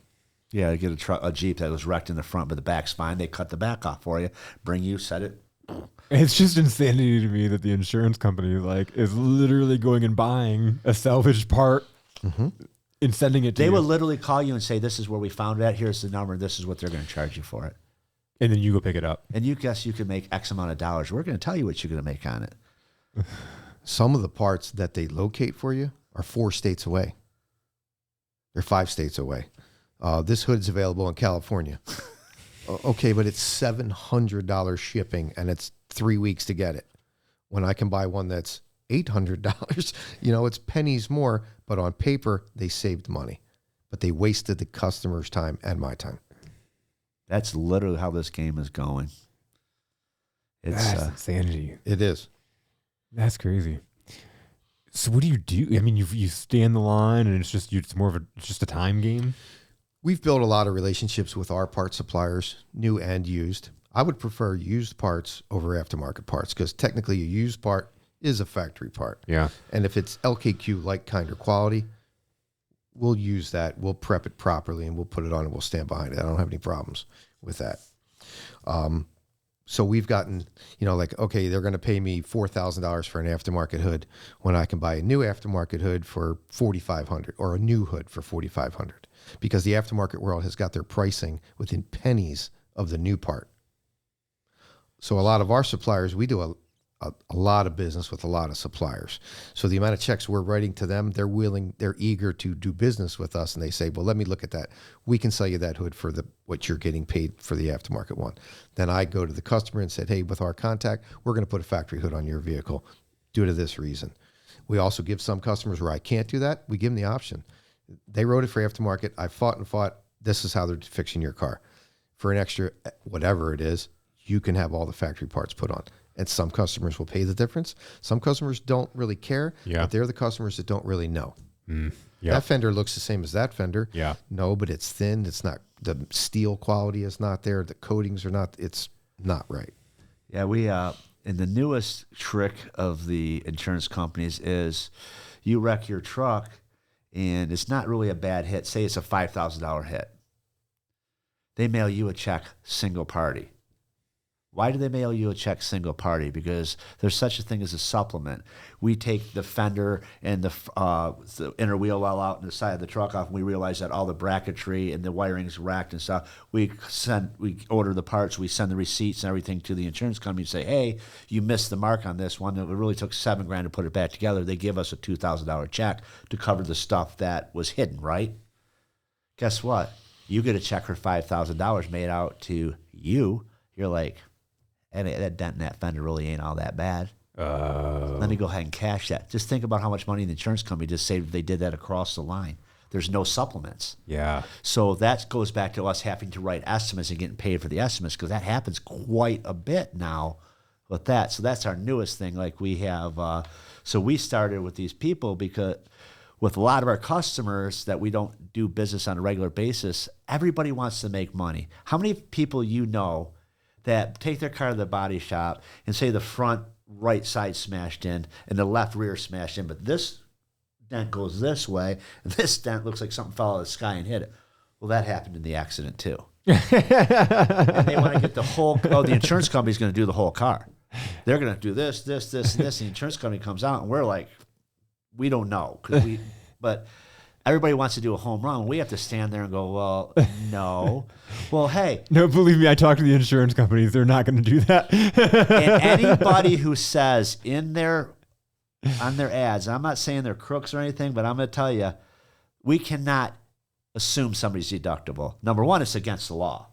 Yeah, get a Jeep that was wrecked in the front, but the back's fine. They cut the back off for you, bring you, set it. It's just insanity to me that the insurance company is literally going and buying a salvaged part and sending it to you. They will literally call you and say, this is where we found it at. Here's the number. This is what they're going to charge you for it. And then you go pick it up. And you guess you can make X amount of dollars. We're going to tell you what you're going to make on it. Some of the parts that they locate for you are 4 states away. They're 5 states away. This hood's available in California. Okay, but it's $700 shipping and it's 3 weeks to get it. When I can buy one that's $800, it's pennies more, but on paper, they saved money. But they wasted the customer's time and my time. That's literally how this game is going. That's insanity. It is. That's crazy. So what do you do? I mean, you stay in the line and it's just a time game? We've built a lot of relationships with our part suppliers, new and used. I would prefer used parts over aftermarket parts because technically a used part is a factory part. Yeah. And if it's LKQ like kind or quality, we'll use that. We'll prep it properly and we'll put it on and we'll stand behind it. I don't have any problems with that. So we've gotten, okay, they're going to pay me $4,000 for an aftermarket hood when I can buy a new aftermarket hood for $4,500 or a new hood for $4,500 because the aftermarket world has got their pricing within pennies of the new part. So a lot of our suppliers, we do a lot of business with a lot of suppliers. So the amount of checks we're writing to them, they're eager to do business with us. And they say, well, let me look at that. We can sell you that hood for what you're getting paid for the aftermarket one. Then I go to the customer and said, hey, with our contact, we're going to put a factory hood on your vehicle due to this reason. We also give some customers where I can't do that. We give them the option. They wrote it for aftermarket. I fought and fought. This is how they're fixing your car. For an extra, whatever it is, you can have all the factory parts put on. And some customers will pay the difference. Some customers don't really care, but they're the customers that don't really know. That fender looks the same as that fender. Yeah. No, but it's thin. It's not, the steel quality is not there. The coatings are not, it's not right. Yeah, we, and the newest trick of the insurance companies is you wreck your truck and it's not really a bad hit. Say it's a $5,000 hit. They mail you a check single party. Why do they mail you a check single party? Because there's such a thing as a supplement. We take the fender and the inner wheel well out and the side of the truck off, and we realize that all the bracketry and the wiring's racked and stuff. We order the parts, we send the receipts and everything to the insurance company and say, hey, you missed the mark on this one. It really took $7,000 to put it back together. They give us a $2,000 check to cover the stuff that was hidden, right? Guess what? You get a check for $5,000 made out to you. You're like, and that dent in that fender really ain't all that bad. Let me go ahead and cash that. Just think about how much money the insurance company just saved if they did that across the line. There's no supplements. Yeah. So that goes back to us having to write estimates and getting paid for the estimates, because that happens quite a bit now with that. So that's our newest thing. Like we have, so we started with these people because with a lot of our customers that we don't do business on a regular basis, everybody wants to make money. How many people you know that take their car to the body shop and say the front right side smashed in and the left rear smashed in, but this dent goes this way, and this dent looks like something fell out of the sky and hit it. Well, that happened in the accident too. And they want to get the whole, the insurance company's going to do the whole car. They're going to do this, and this. And the insurance company comes out, and we're like, we don't know. But everybody wants to do a home run. We have to stand there and go, well, no. Well, hey. No, believe me, I talked to the insurance companies. They're not going to do that. And anybody who says on their ads, I'm not saying they're crooks or anything, but I'm going to tell you, we cannot assume somebody's deductible. Number one, it's against the law.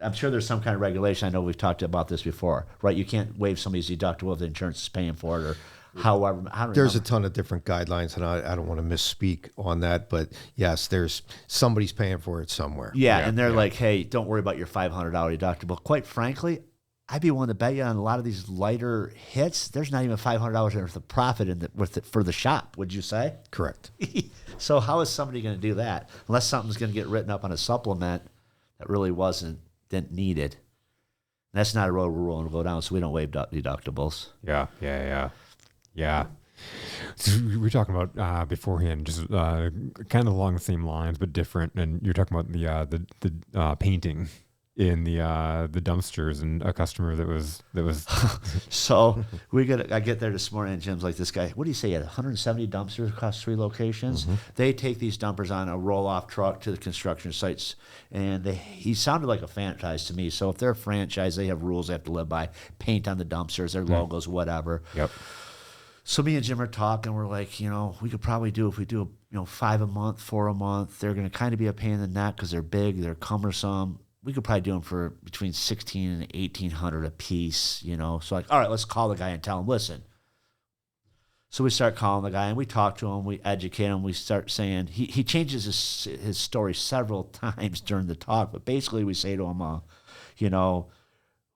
I'm sure there's some kind of regulation. I know we've talked about this before, right? You can't waive somebody's deductible if the insurance is paying for it, or however. There's a ton of different guidelines, and I don't want to misspeak on that, but yes, there's somebody's paying for it somewhere. Yeah, and they're like, hey, don't worry about your $500 deductible. Quite frankly, I'd be willing to bet you on a lot of these lighter hits, there's not even $500 worth of profit for the shop, would you say? Correct. So how is somebody going to do that? Unless something's going to get written up on a supplement that really didn't need it. And that's not a road we're willing to go down, so we don't waive deductibles. Yeah. So we were talking about beforehand, just kind of along the same lines, but different. And you're talking about the painting in the dumpsters, and a customer that was. So I get there this morning, and Jim's like, this guy, what do you say, he had 170 dumpsters across 3 locations? Mm-hmm. They take these dumpers on a roll-off truck to the construction sites, and he sounded like a franchise to me. So if they're a franchise, they have rules they have to live by, paint on the dumpsters, their logos, whatever. Yep. So me and Jim are talking. We're like, we could probably do, if we do, 5 a month, 4 a month, they're going to kind of be a pain in the neck because they're big, they're cumbersome. We could probably do them for between $1,600 and $1,800 a piece, So like, all right, let's call the guy and tell him, listen. So we start calling the guy, and we talk to him, we educate him, we start saying, he changes his story several times during the talk, but basically we say to him,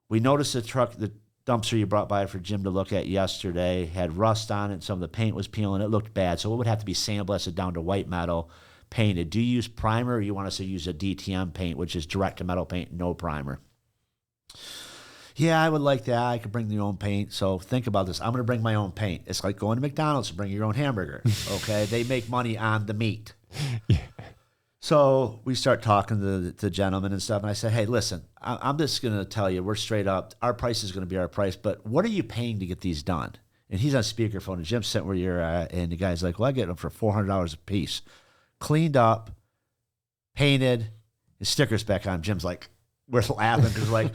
we noticed the dumpster you brought by for Jim to look at yesterday had rust on it, some of the paint was peeling, it looked bad, so it would have to be sandblasted down to white metal, painted. Do you use primer, or you want us to use a DTM paint, which is direct to metal paint, no primer? Yeah, I would like that. I could bring your own paint. So think about this. I'm going to bring my own paint. It's like going to McDonald's and bring your own hamburger. Okay, they make money on the meat. Yeah. So we start talking to the gentleman and stuff, and I said, hey, listen, I'm just going to tell you, we're straight up, our price is going to be our price, but what are you paying to get these done? And he's on speakerphone, and Jim's sitting where you're at, and the guy's like, well, I get them for $400 a piece. Cleaned up, painted, and stickers back on. Jim's like, we're laughing because like,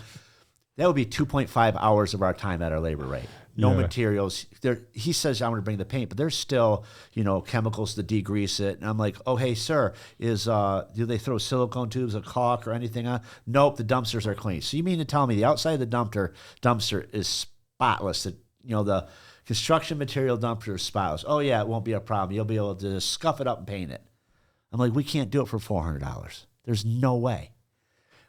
that would be 2.5 hours of our time at our labor rate. No materials. He says, I'm going to bring the paint, but there's still, chemicals to degrease it. And I'm like, oh, hey, sir, do they throw silicone tubes, a caulk, or anything on? Nope, the dumpsters are clean. So you mean to tell me the outside of the dumpster is spotless? The construction material dumpster is spotless. Oh, yeah, it won't be a problem. You'll be able to scuff it up and paint it. I'm like, we can't do it for $400. There's no way.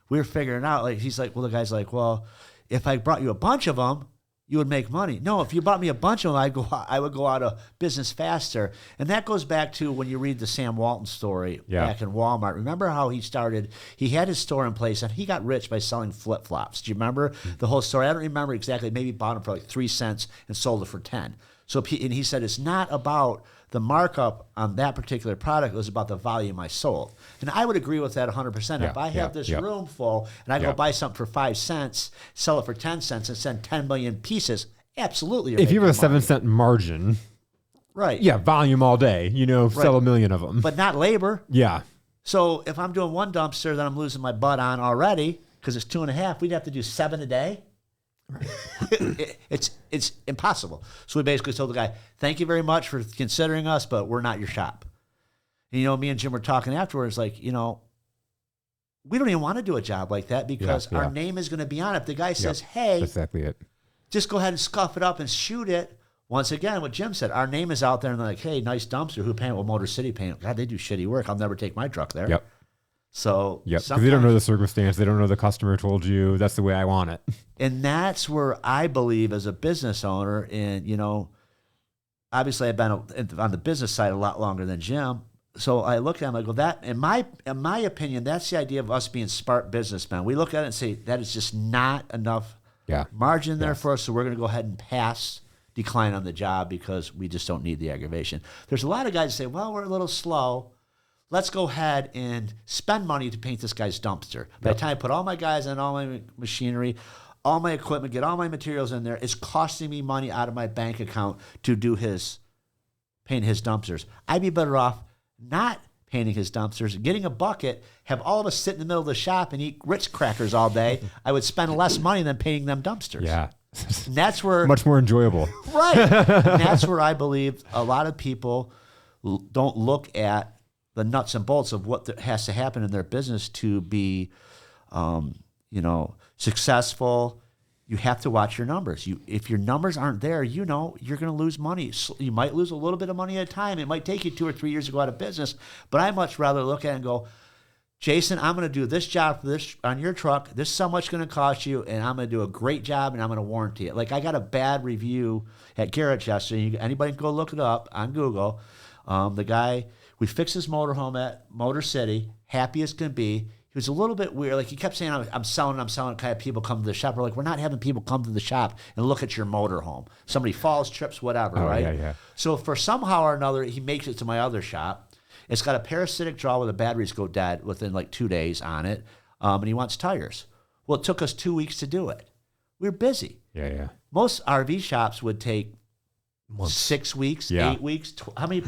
We were figuring out, the guy's like, well, if I brought you a bunch of them, you would make money. No, if you bought me a bunch of them, I would go out of business faster. And that goes back to when you read the Sam Walton story back in Walmart. Remember how he started? He had his store in place, and he got rich by selling flip-flops. Do you remember the whole story? I don't remember exactly. Maybe he bought them for like 3 cents and sold it for 10. So, and he said, it's not about the markup on that particular product, it was about the volume I sold. And I would agree with that 100%. If I have this room full and I go buy something for 5 cents, sell it for 10 cents, and send 10 million pieces, absolutely. If you have a 7-cent margin, right? Yeah, volume all day, sell a million of them. But not labor. Yeah. So if I'm doing one dumpster that I'm losing my butt on already, because it's 2.5, we'd have to do 7 a day. Right. It's impossible. So we basically told the guy, thank you very much for considering us, but we're not your shop. And, me and Jim were talking afterwards, like, we don't even want to do a job like that because our name is going to be on it. If the guy says, hey, that's exactly it. Just go ahead and scuff it up and shoot it. once again, what Jim said, our name is out there, and they're like, hey, nice dumpster. Who paint? Well, Motor City paint. God, they do shitty work. I'll never take my truck there. Yep. So Yep. Because they don't know the circumstance. They don't know the customer told you that's the way I want it. And that's where I believe, as a business owner, and obviously I've been on the business side a lot longer than Jim. So I look at him, I go, that in my opinion, that's the idea of us being smart businessmen. We look at it and say that is just not enough margin there for us, so we're going to go ahead and decline on the job because we just don't need the aggravation. There's a lot of guys that say, well, we're a little slow. Let's go ahead and spend money to paint this guy's dumpster. By the time I put all my guys in, all my machinery, all my equipment, get all my materials in there, it's costing me money out of my bank account to paint his dumpsters. I'd be better off not painting his dumpsters, getting a bucket, have all of us sit in the middle of the shop and eat Ritz crackers all day. I would spend less money than painting them dumpsters. Yeah. And that's where... Much more enjoyable. Right. And that's where I believe a lot of people don't look at the nuts and bolts of what has to happen in their business to be, successful. You have to watch your numbers. If your numbers aren't there, you're going to lose money. You might lose a little bit of money at a time. It might take you 2 or 3 years to go out of business. But I much rather look at it and go, Jason, I'm going to do this job for this on your truck. This is how much it's going to cost you, and I'm going to do a great job, and I'm going to warranty it. Like, I got a bad review at Garrett yesterday. Anybody can go look it up on Google. The guy, we fixed his motorhome at Motor City, happy as can be. He was a little bit weird. Like, he kept saying, I'm selling. Kind of people come to the shop. We're like, we're not having people come to the shop and look at your motorhome. Somebody falls, trips, whatever, right? Yeah. So for somehow or another, he makes it to my other shop. It's got a parasitic draw where the batteries go dead within like 2 days on it, and he wants tires. Well, it took us 2 weeks to do it. We were busy. Yeah. Most RV shops would take 6 weeks, 8 weeks, how many,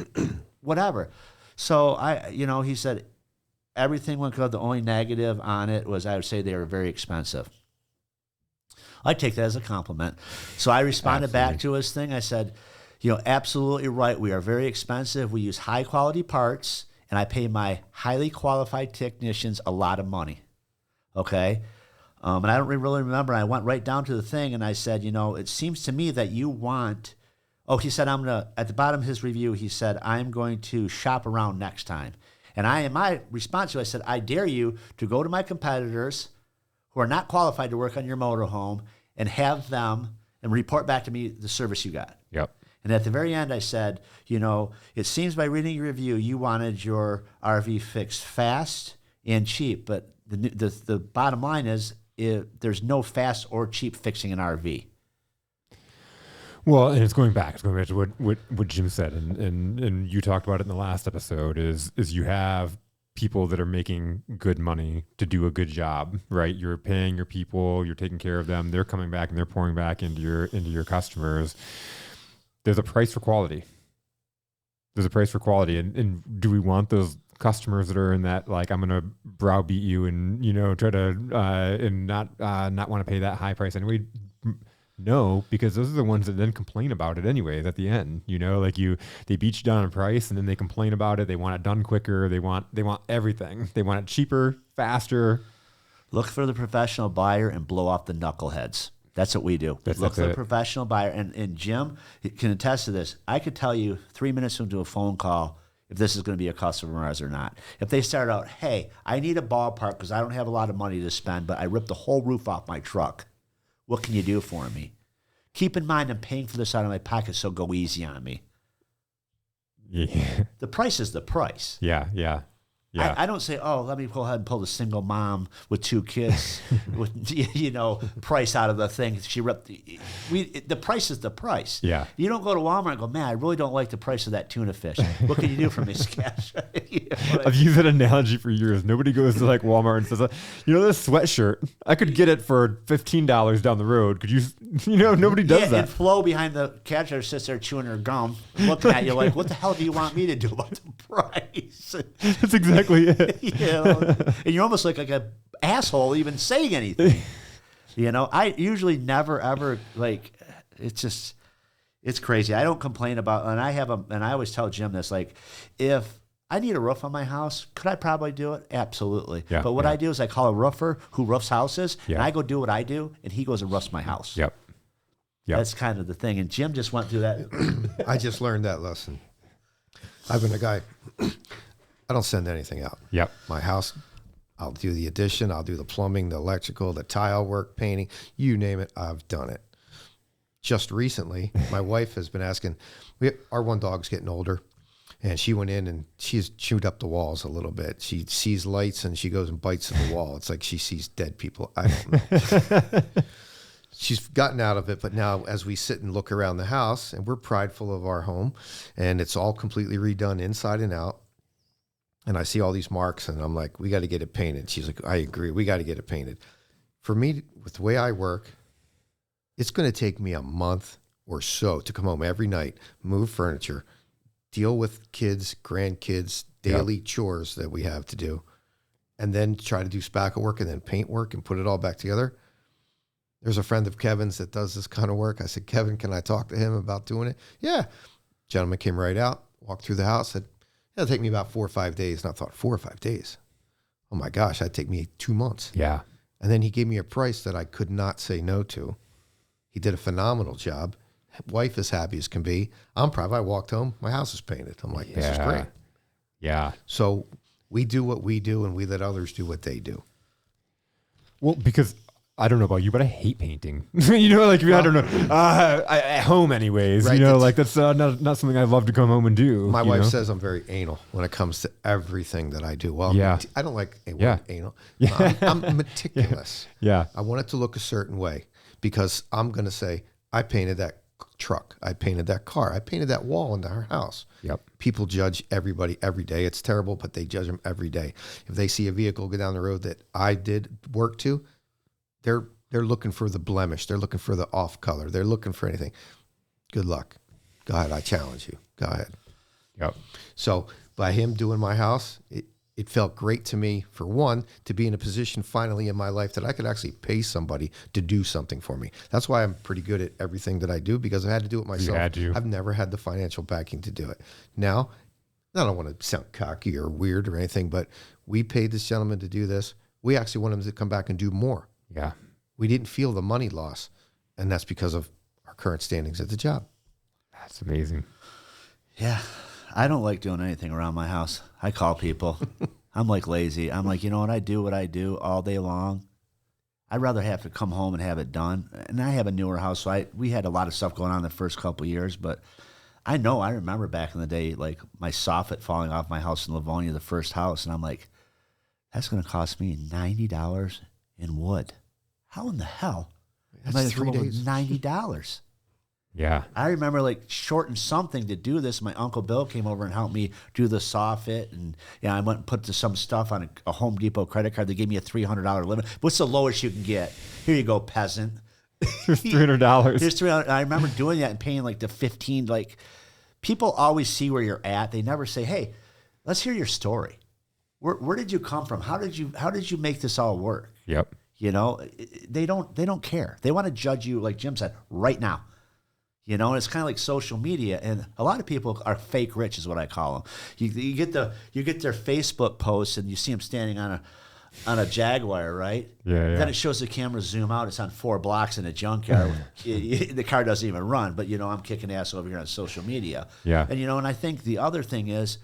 whatever. So he said everything went good. The only negative on it was I would say they were very expensive. I take that as a compliment. So I responded back to his thing. I said, absolutely right. We are very expensive. We use high quality parts, and I pay my highly qualified technicians a lot of money. Okay? And I don't really remember. I went right down to the thing, and I said, it seems to me that you want... Oh, he said, at the bottom of his review, he said, I'm going to shop around next time. And in my response to it, I said, I dare you to go to my competitors who are not qualified to work on your motorhome and have them and report back to me the service you got. Yep. And at the very end, I said, it seems by reading your review, you wanted your RV fixed fast and cheap. But the bottom line is there's no fast or cheap fixing an RV. Well, and it's going back to what Jim said, and you talked about it in the last episode, is you have people that are making good money to do a good job, right? You're paying your people, you're taking care of them, they're coming back and they're pouring back into your customers. There's a price for quality. And do we want those customers that are in that, like, I'm going to browbeat you and, try to, and not want to pay that high price anyway? No, because those are the ones that then complain about it anyways at the end. They beat you down on price and then they complain about it. They want it done quicker. They want everything. They want it cheaper, faster. Look for the professional buyer and blow off the knuckleheads. That's what we do. Look for the professional buyer. And Jim can attest to this. I could tell you 3 minutes into a phone call if this is going to be a customer of ours or not. If they start out, hey, I need a ballpark because I don't have a lot of money to spend, but I ripped the whole roof off my truck. What can you do for me? Keep in mind I'm paying for this out of my pocket, so go easy on me. Yeah. The price is the price. Yeah. I don't say, let me go ahead and pull the single mom with 2 kids with price out of the thing. She ripped the price is the price. Yeah. You don't go to Walmart and go, man, I really don't like the price of that tuna fish. What can you do for me, Cash? I've used that analogy for years. Nobody goes to like Walmart and says, this sweatshirt, I could get it for $15 down the road. Could you, nobody does that. And Flo behind the cash register sits there chewing her gum, looking at you like, what the hell do you want me to do about the price? That's exactly it. And you're almost like an asshole even saying anything. I usually never ever it's crazy. I don't complain about, and I always tell Jim this, like, if I need a roof on my house, could I probably do it? Absolutely. Yeah, but what I do is I call a roofer who roofs houses, and Yeah. I go do what I do, and he goes and roofs my house. Yep. Yep. That's kind of the thing. And Jim just went through that. I just learned that lesson. I've been a guy, I don't send anything out. Yep. My house, I'll do the addition, I'll do the plumbing, the electrical, the tile work, painting, you name it, I've done it. Just recently, my wife has been asking, our one dog's getting older, and she went in and she's chewed up the walls a little bit. She sees lights and she goes and bites at the wall. It's like she sees dead people. I don't know. She's gotten out of it, but now as we sit and look around the house, and we're prideful of our home, and it's all completely redone inside and out, and I see all these marks, and I'm like, we got to get it painted. She's like, I agree, we got to get it painted. For me, with the way I work, it's going to take me a month or so to come home every night, move furniture, deal with kids, grandkids, daily chores that we have to do, and then try to do spackle work and then paint work and put it all back together. There's a friend of Kevin's that does this kind of work. I said, Kevin, can I talk to him about doing it? Yeah. Gentleman came right out, walked through the house, said, it'll take me about 4 or 5 days. And I thought, 4 or 5 days? Oh my gosh, that'd take me 2 months. Yeah. And then he gave me a price that I could not say no to. He did a phenomenal job. Wife is happy as can be. I'm proud. I walked home, my house is painted. I'm like, this is great. Yeah. So we do what we do and we let others do what they do. Well, because I don't know about you, but I hate painting. You know, like, I don't know, at home anyways, Right, you know, like that's not something I love to come home and do. My wife know? says I'm very anal when it comes to everything that I do. Well, Yeah. I don't like a word Yeah. anal. Yeah. I'm meticulous. Yeah. I want it to look a certain way because I'm going to say, I painted that truck. I painted that car. I painted that wall in our house. Yep. People judge everybody every day. It's terrible, but they judge them every day. If they see a vehicle go down the road that I did work to, they're looking for the blemish. They're looking for the off color. They're looking for anything. Good luck. Go ahead. I challenge you. Go ahead. Yep. So by him doing my house, it felt great to me, for one, to be in a position finally in my life that I could actually pay somebody to do something for me. That's why I'm pretty good at everything that I do, because I had to do it myself. had to. I've never had the financial backing to do it. Now, I don't want to sound cocky or weird or anything, but we paid this gentleman to do this. We actually want him to come back and do more. Yeah. We didn't feel the money loss, and that's because of our current standings at the job. That's amazing. Yeah. I don't like doing anything around my house. I call people. I'm like lazy. I'm like, you know what? I do what I do all day long. I'd rather have to come home and have it done. And I have a newer house, so we had a lot of stuff going on the first couple of years, but I remember back in the day, like my soffit falling off my house in Livonia, the first house, and I'm like, that's going to cost me $90 in wood. How in the hell? That's 3 days. $90. Yeah. I remember like shorting something to do this. My Uncle Bill came over and helped me do the soffit, and I went and put some stuff on a Home Depot credit card. They gave me a $300 limit. What's the lowest you can get? Here you go, peasant. Here's $300. Here's $300. I remember doing that and paying like the 15. Like, people always see where you're at. They never say, "Hey, let's hear your story. Where did you come from? How did you make this all work?" Yep. You know, they don't care. They want to judge you, like Jim said, right now. You know, and it's kind of like social media, and a lot of people are fake rich, is what I call them. You get their Facebook posts, and you see them standing on a Jaguar, right? Yeah. Then it shows the camera zoom out. It's on 4 blocks in a junkyard. The car doesn't even run, but I'm kicking ass over here on social media. Yeah. And and I think the other thing is,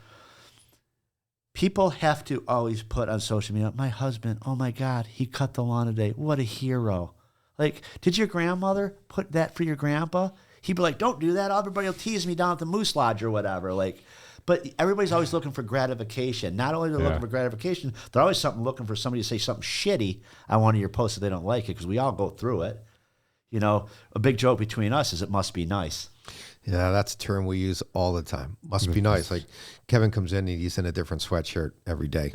people have to always put on social media, my husband, oh my God, he cut the lawn today. What a hero. Like, did your grandmother put that for your grandpa? He'd be like, don't do that. Everybody will tease me down at the Moose Lodge or whatever. Like, but everybody's always looking for gratification. Not only are they looking for gratification, they're always looking for somebody to say something shitty on one of your posts if they don't like it, because we all go through it. You know, a big joke between us is it must be nice. Yeah, that's a term we use all the time. Must be nice. Like Kevin comes in and he's in a different sweatshirt every day.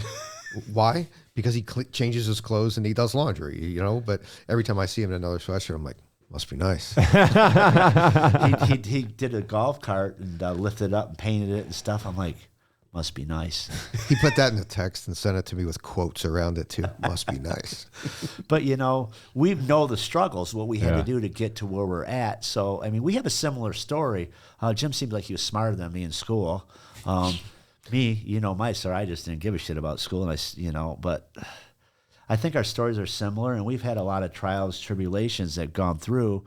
Why? Because he changes his clothes and he does laundry, But every time I see him in another sweatshirt, I'm like, must be nice. he did a golf cart and lifted it up and painted it and stuff. I'm like, must be nice. He put that in the text and sent it to me with quotes around it too. Must be nice. But we know the struggles, what we had to do to get to where we're at. So, I mean, we have a similar story. Jim seemed like he was smarter than me in school. Me, my story, I just didn't give a shit about school, and but I think our stories are similar, and we've had a lot of trials, tribulations that gone through,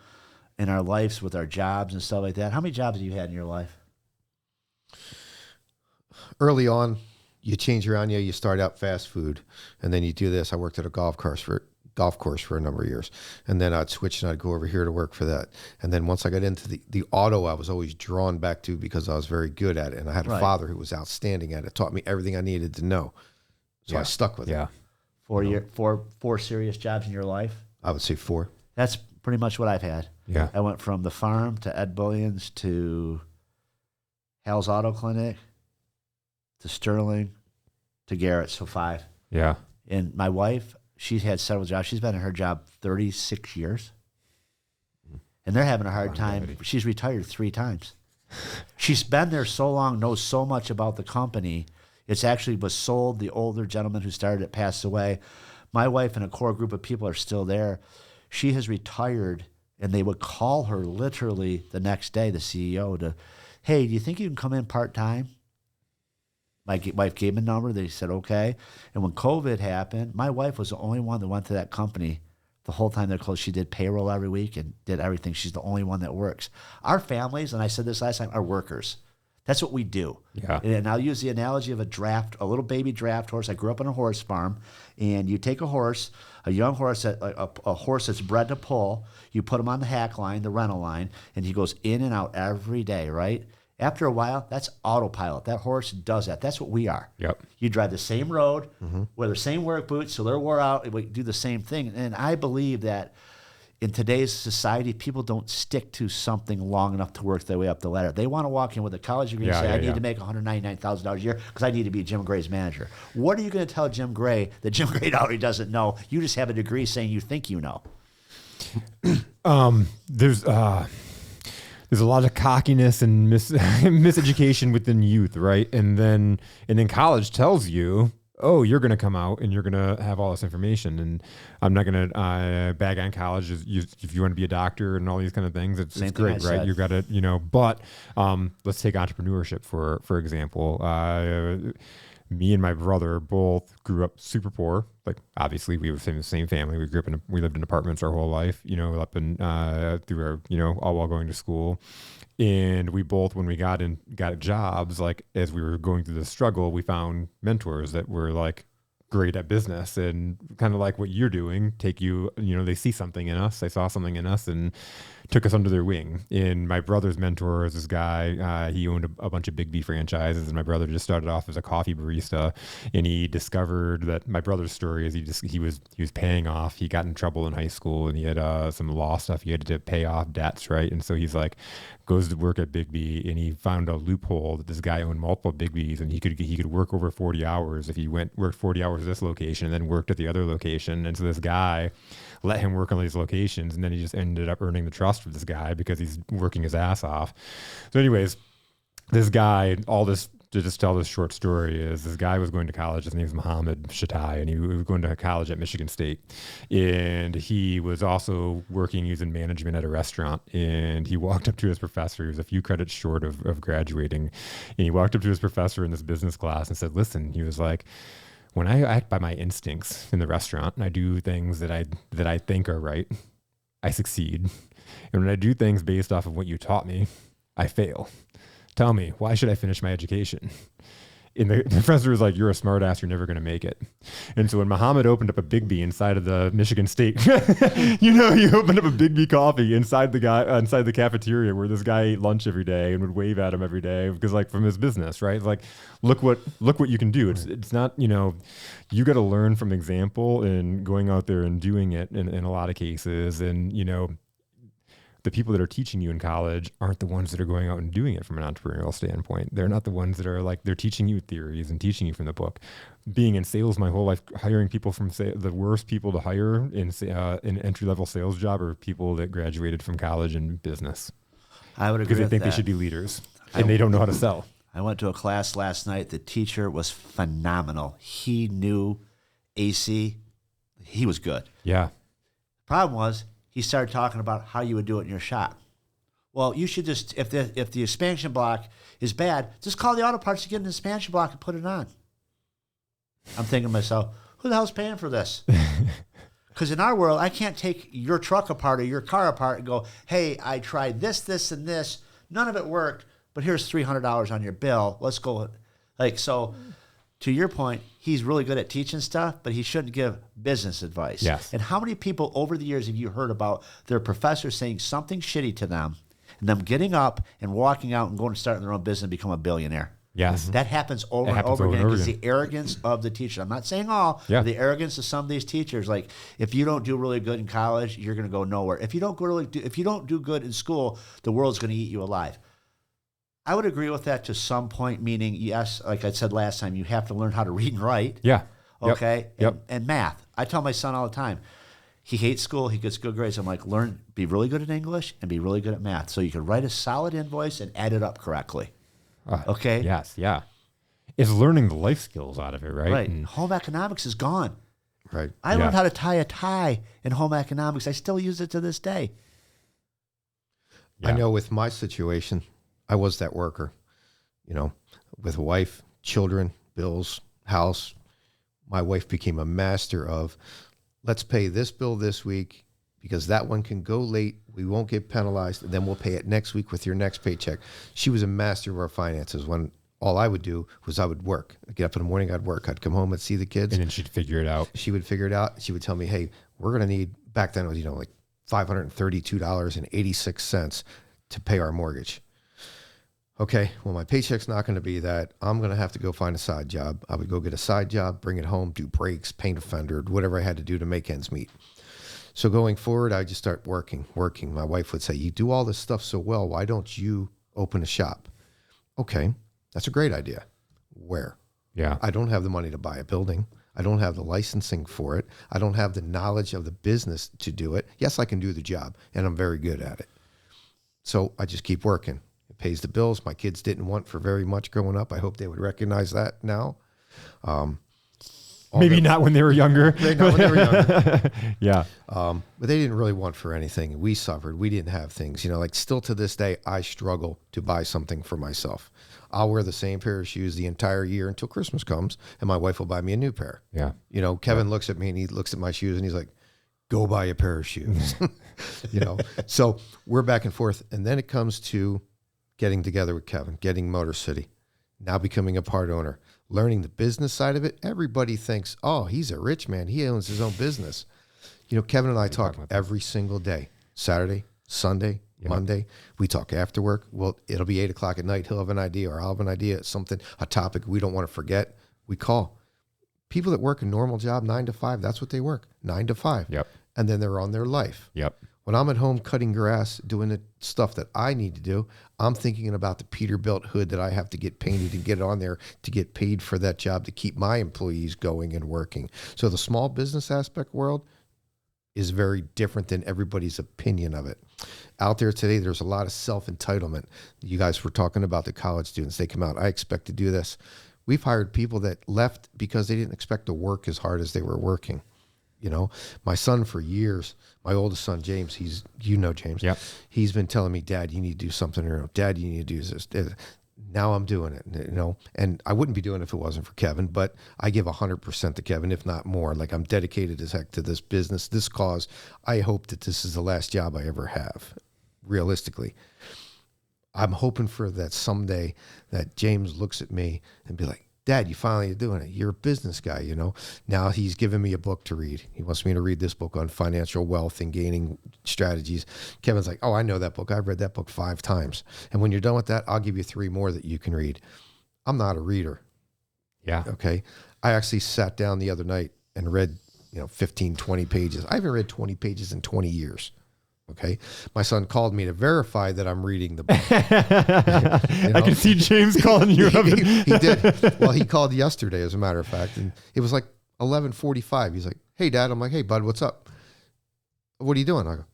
in our lives with our jobs and stuff like that. How many jobs have you had in your life? Early on, you change around. You start out fast food, and then you do this. I worked at a golf course for a number of years, and then I'd switch and I'd go over here to work for that. And then once I got into the auto, I was always drawn back to because I was very good at it, and I had a father who was outstanding at it, taught me everything I needed to know. So I stuck with it. 4 serious jobs in your life? I would say 4. That's pretty much what I've had. Yeah. I went from the farm to Ed Bullions to Hal's Auto Clinic to Sterling to Garrett, so 5. Yeah. And my wife, she's had several jobs. She's been in her job 36 years. And they're having a hard time. She's retired 3 times. She's been there so long, knows so much about the company. It's actually was sold. The older gentleman who started it passed away. My wife and a core group of people are still there. She has retired, and they would call her literally the next day, the CEO, to, hey, do you think you can come in part-time? My wife gave me a number. They said, okay. And when COVID happened, my wife was the only one that went to that company the whole time they're closed. She did payroll every week and did everything. She's the only one that works. Our families, and I said this last time, are workers. That's what we do. Yeah. And I'll use the analogy of a little baby draft horse. I grew up on a horse farm, and you take a horse, a young horse, a horse that's bred to pull, you put him on the hack line, the rental line, and he goes in and out every day, right? After a while, that's autopilot. That horse does that. That's what we are. Yep. You drive the same road, wear the same work boots, so they're wore out. We do the same thing. And I believe that in today's society, people don't stick to something long enough to work their way up the ladder. They want to walk in with a college degree and say, I need to make $199,000 a year because I need to be Jim Gray's manager. What are you going to tell Jim Gray that Jim Gray already doesn't know? You just have a degree saying you think you know. There's a lot of cockiness and miseducation within youth, right? And then college tells you, oh, you're going to come out and you're going to have all this information. And I'm not going to bag on college. If you want to be a doctor and all these kind of things, it's great, right? You got to, but let's take entrepreneurship for example. Me and my brother both grew up super poor. Like, obviously, we were in the same family. We lived in apartments our whole life, up and through our, all while going to school. And we both, when we got jobs, like as we were going through the struggle, we found mentors that were like great at business and kind of like what you're doing. They see something in us. They saw something in us and took us under their wing. And my brother's mentor is this guy. He owned a bunch of Big B franchises, and my brother just started off as a coffee barista. And he discovered that my brother's story is he was paying off. He got in trouble in high school, and he had some law stuff. He had to pay off debts, right? And so he's like, goes to work at Big B, and he found a loophole that this guy owned multiple Big Bs, and he could work over 40 hours if he worked 40 hours at this location and then worked at the other location. And so this guy let him work on these locations, and then he just ended up earning the trust of this guy because he's working his ass off. So anyways, this guy, to just tell this short story, is this guy was going to college. His name's Mohammed Shatai, and he was going to college at Michigan State. And he was also working using management at a restaurant. And he walked up to his professor. He was a few credits short of graduating. And he walked up to his professor in this business class and said, listen, he was like, when I act by my instincts in the restaurant and I do things that I think are right, I succeed. And when I do things based off of what you taught me, I fail. Tell me, why should I finish my education? And the professor was like, you're a smart ass, you're never going to make it. And so when Muhammad opened up a Big B inside of the Michigan State, he opened up a Big B coffee inside the cafeteria where this guy ate lunch every day and would wave at him every day because, like, from his business, right? It's like, look what you can do. It's not, you got to learn from example and going out there and doing it in a lot of cases. And, the people that are teaching you in college aren't the ones that are going out and doing it from an entrepreneurial standpoint. They're not the ones that are like, they're teaching you theories and teaching you from the book. Being in sales my whole life, hiring people from the worst people to hire in entry-level sales job are people that graduated from college and business. I would agree with that. Because they think they should be leaders and they don't know how to sell. I went to a class last night. The teacher was phenomenal. He knew AC. He was good. Yeah. Problem was, he started talking about how you would do it in your shop. Well, you should just, if the expansion block is bad, just call the auto parts to get an expansion block and put it on. I'm thinking to myself, who the hell's paying for this? Because in our world, I can't take your truck apart or your car apart and go, hey, I tried this, this, and this. None of it worked, but here's $300 on your bill. Let's go. Like, so to your point, he's really good at teaching stuff, but he shouldn't give business advice. Yes. And how many people over the years have you heard about their professor saying something shitty to them and them getting up and walking out and going to start their own business and become a billionaire? Yes. That happens over and over again because the arrogance of the teacher. I'm not saying all, Yeah. but the arrogance of some of these teachers. Like, if you don't do really good in college, you're going to go nowhere. If you don't do good in school, the world's going to eat you alive. I would agree with that to some point. Meaning, yes, like I said last time, you have to learn how to read and write. Yeah. Okay. Yep. And math. I tell my son all the time. He hates school. He gets good grades. I'm like, be really good at English and be really good at math, so you can write a solid invoice and add it up correctly. Okay. Yes. Yeah. It's learning the life skills out of it, right? Right. And Home economics is gone. Right. I learned how to tie a tie in home economics. I still use it to this day. yeah. I know with my situation, I was that worker, with a wife, children, bills, house. My wife became a master of, let's pay this bill this week because that one can go late. We won't get penalized, and then we'll pay it next week with your next paycheck. She was a master of our finances when all I would do was I would work. I'd get up in the morning, I'd work. I'd come home and see the kids. And then she'd figure it out. She would figure it out. She would tell me, hey, we're going to need, back then it was, like $532.86 to pay our mortgage. Okay, well, my paycheck's not going to be that. I'm going to have to go find a side job. I would go get a side job, bring it home, do brakes, paint a fender, whatever I had to do to make ends meet. So going forward, I just start working. My wife would say, you do all this stuff so well. Why don't you open a shop? Okay, that's a great idea. Where? Yeah. I don't have the money to buy a building. I don't have the licensing for it. I don't have the knowledge of the business to do it. Yes, I can do the job, and I'm very good at it. So I just keep working. It pays the bills. My kids didn't want for very much growing up. I hope they would recognize that now. Maybe not when they were younger. Not when they were younger. Yeah. But they didn't really want for anything. We suffered. We didn't have things. Like still to this day, I struggle to buy something for myself. I'll wear the same pair of shoes the entire year until Christmas comes, and my wife will buy me a new pair. Yeah. Kevin looks at me and he looks at my shoes and he's like, go buy a pair of shoes. So we're back and forth. And then it comes to getting together with Kevin, getting Motor City, now becoming a part owner, learning the business side of it. Everybody thinks, oh, he's a rich man. He owns his own business. Kevin and I talk every single day, Saturday, Sunday, Monday. We talk after work. Well, it'll be 8:00 at night. He'll have an idea or I'll have an idea, something, a topic we don't want to forget. We call. People that work a normal job, 9 to 5, that's what they work, 9 to 5. Yep. And then they're on their life. Yep. When I'm at home cutting grass, doing the stuff that I need to do, I'm thinking about the Peterbilt hood that I have to get painted and get on there to get paid for that job to keep my employees going and working. So the small business aspect world is very different than everybody's opinion of it. Out there today, there's a lot of self-entitlement. You guys were talking about the college students. They come out, I expect to do this. We've hired people that left because they didn't expect to work as hard as they were working. My son for years, my oldest son, James, James. Yep. He's been telling me, Dad, you need to do something, or Dad, you need to do this. Now I'm doing it, and I wouldn't be doing it if it wasn't for Kevin, but I give 100% to Kevin, if not more. Like, I'm dedicated as heck to this business, this cause. I hope that this is the last job I ever have, realistically. I'm hoping for that someday that James looks at me and be like, Dad, you finally are doing it. You're a business guy, Now he's given me a book to read. He wants me to read this book on financial wealth and gaining strategies. Kevin's like, oh, I know that book. I've read that book 5 times. And when you're done with that, I'll give you 3 more that you can read. I'm not a reader. Yeah. Okay. I actually sat down the other night and read, 15, 20 pages. I haven't read 20 pages in 20 years. Okay. My son called me to verify that I'm reading the book. I can see James calling you up. He did. Well, he called yesterday, as a matter of fact, and it was like 11:45. He's like, hey, Dad. I'm like, hey, bud, what's up? What are you doing? I go,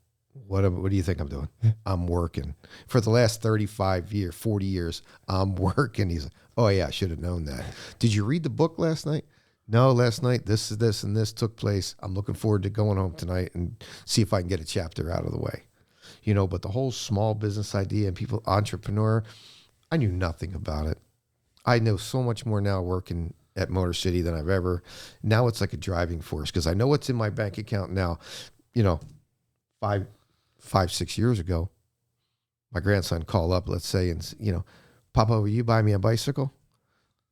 what do you think I'm doing? I'm working. For the last 40 years, I'm working. He's like, oh, yeah, I should have known that. Did you read the book last night? No, last night, this, and this took place. I'm looking forward to going home tonight and see if I can get a chapter out of the way. But the whole small business idea and people, entrepreneur, I knew nothing about it. I know so much more now working at Motor City than I've ever. Now it's like a driving force because I know what's in my bank account now. You know, 6 years ago, my grandson called up, let's say, and, you know, Papa, will you buy me a bicycle?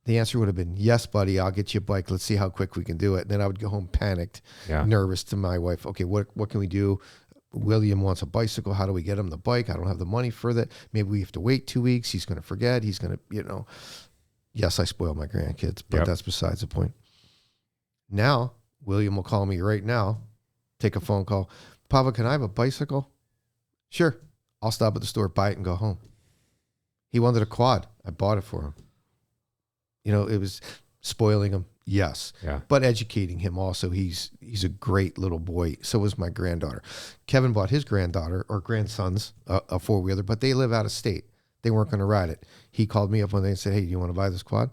The answer would have been, yes, buddy, I'll get you a bike. Let's see how quick we can do it. And then I would go home panicked, nervous to my wife. Okay, what can we do? William wants a bicycle. How do we get him the bike? I don't have the money for that. Maybe we have to wait 2 weeks. He's going to forget. He's going to, you know. Yes, I spoil my grandkids, but that's besides the point. Now, William will call me right now, take a phone call. Papa, can I have a bicycle? Sure. I'll stop at the store, buy it, and go home. He wanted a quad. I bought it for him. You know, it was spoiling him, yes, but educating him also. He's a great little boy. So was my granddaughter. Kevin bought his granddaughter or grandsons a four-wheeler, but they live out of state. They weren't going to ride it. He called me up one day and said, hey, do you want to buy this quad?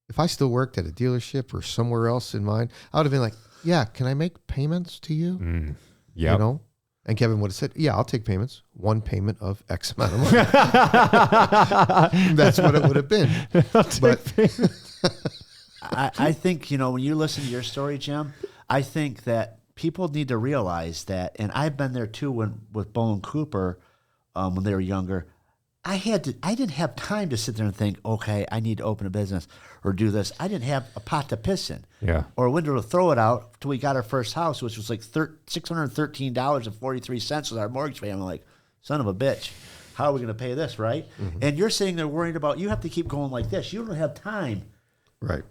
If I still worked at a dealership or somewhere else in mine, I would have been like, yeah, can I make payments to you? Yeah. You know? And Kevin would have said, yeah, I'll take payments. One payment of X amount of money. That's what it would have been. But I think, you know, when you listen to your story, Jim, I think that people need to realize that, and I've been there too with Bo and Cooper when they were younger. I didn't have time to sit there and think, okay, I need to open a business or do this. I didn't have a pot to piss in, or a window to throw it out till we got our first house, which was like $613.43 with our mortgage payment. I'm like, son of a bitch, how are we going to pay this, right? And you're sitting there worried about, you have to keep going like this. You don't have time, right,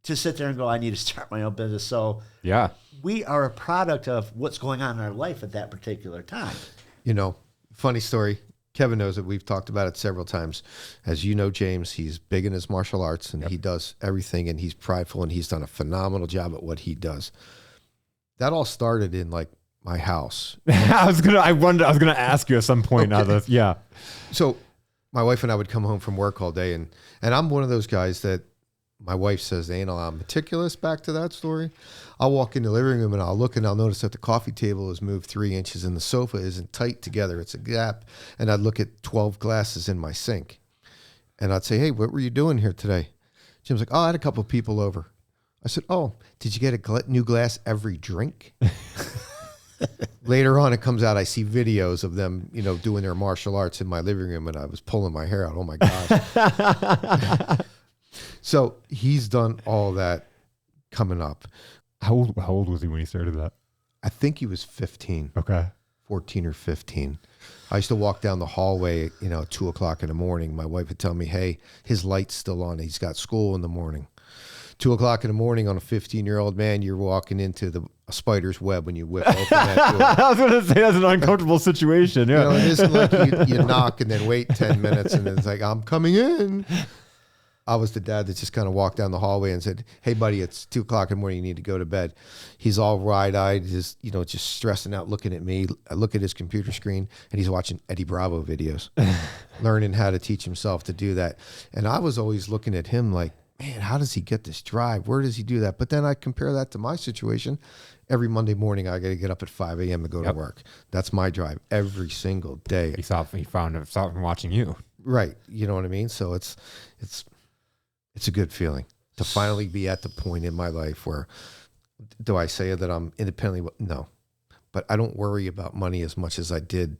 to sit there and go, I need to start my own business. So we are a product of what's going on in our life at that particular time. You know, funny story. Kevin knows it. We've talked about it several times. As you know, James, he's big in his martial arts and he does everything and he's prideful and he's done a phenomenal job at what he does. That all started in like my house. I was gonna ask you at some point. Okay. So my wife and I would come home from work all day and I'm one of those guys that my wife says they ain't a lot meticulous. Back to that story. I'll walk in the living room and I'll look and I'll notice that the coffee table is moved 3 inches and the sofa isn't tight together. It's a gap. And I'd look at 12 glasses in my sink and I'd say, hey, what were you doing here today? Jim's like, oh, I had a couple of people over. I said, oh, did you get a new glass every drink? Later on, it comes out, I see videos of them, you know, doing their martial arts in my living room and I was pulling my hair out. Oh my gosh. So he's done all that coming up. How old was he when he started that? I think he was 15. Okay. 14 or 15. I used to walk down the hallway, you know, at 2 o'clock in the morning. My wife would tell me, hey, his light's still on. He's got school in the morning. 2 o'clock in the morning on a 15-year-old man, you're walking into a spider's web when you whip open that door. I was going to say that's an uncomfortable situation. Yeah. You know, it isn't like you knock and then wait 10 minutes and then it's like, I'm coming in. I was the dad that just kind of walked down the hallway and said, hey, buddy, it's 2 o'clock in the morning. You need to go to bed. He's all wide-eyed, just stressing out, looking at me. I look at his computer screen, and he's watching Eddie Bravo videos, learning how to teach himself to do that. And I was always looking at him like, man, how does he get this drive? Where does he do that? But then I compare that to my situation. Every Monday morning, I got to get up at 5 a.m. to go to work. That's my drive every single day. He saw from watching you. Right. You know what I mean? So it's a good feeling to finally be at the point in my life where, do I say that I'm independently? No, but I don't worry about money as much as I did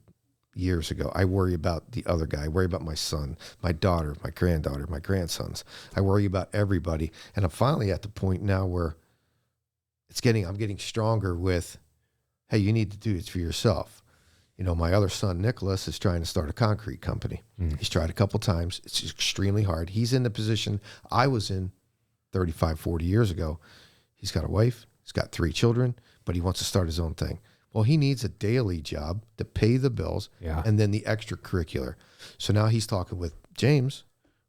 years ago. I worry about the other guy. I worry about my son, my daughter, my granddaughter, my grandsons. I worry about everybody. And I'm finally at the point now where I'm getting stronger with, hey, you need to do this for yourself. You know, my other son, Nicholas, is trying to start a concrete company. He's tried a couple times. It's extremely hard. He's in the position I was in 35, 40 years ago. He's got a wife. He's got 3 children, but he wants to start his own thing. Well, he needs a daily job to pay the bills and then the extracurricular. So now he's talking with James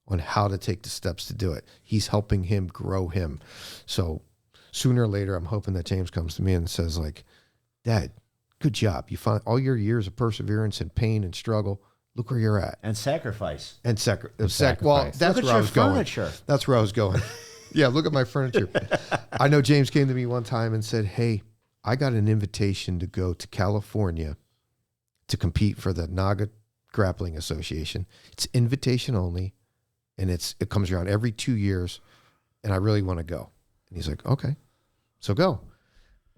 on how to take the steps to do it. He's helping him grow him. So sooner or later, I'm hoping that James comes to me and says like, Dad, good job. You found all your years of perseverance and pain and struggle. Look where you're at. And sacrifice. And sacrifice. Well, that's where I was going. That's where I was going. Yeah, look at my furniture. I know James came to me one time and said, hey, I got an invitation to go to California to compete for the Naga Grappling Association. It's invitation only, and it comes around every 2 years. and I really want to go. And he's like, okay, so go.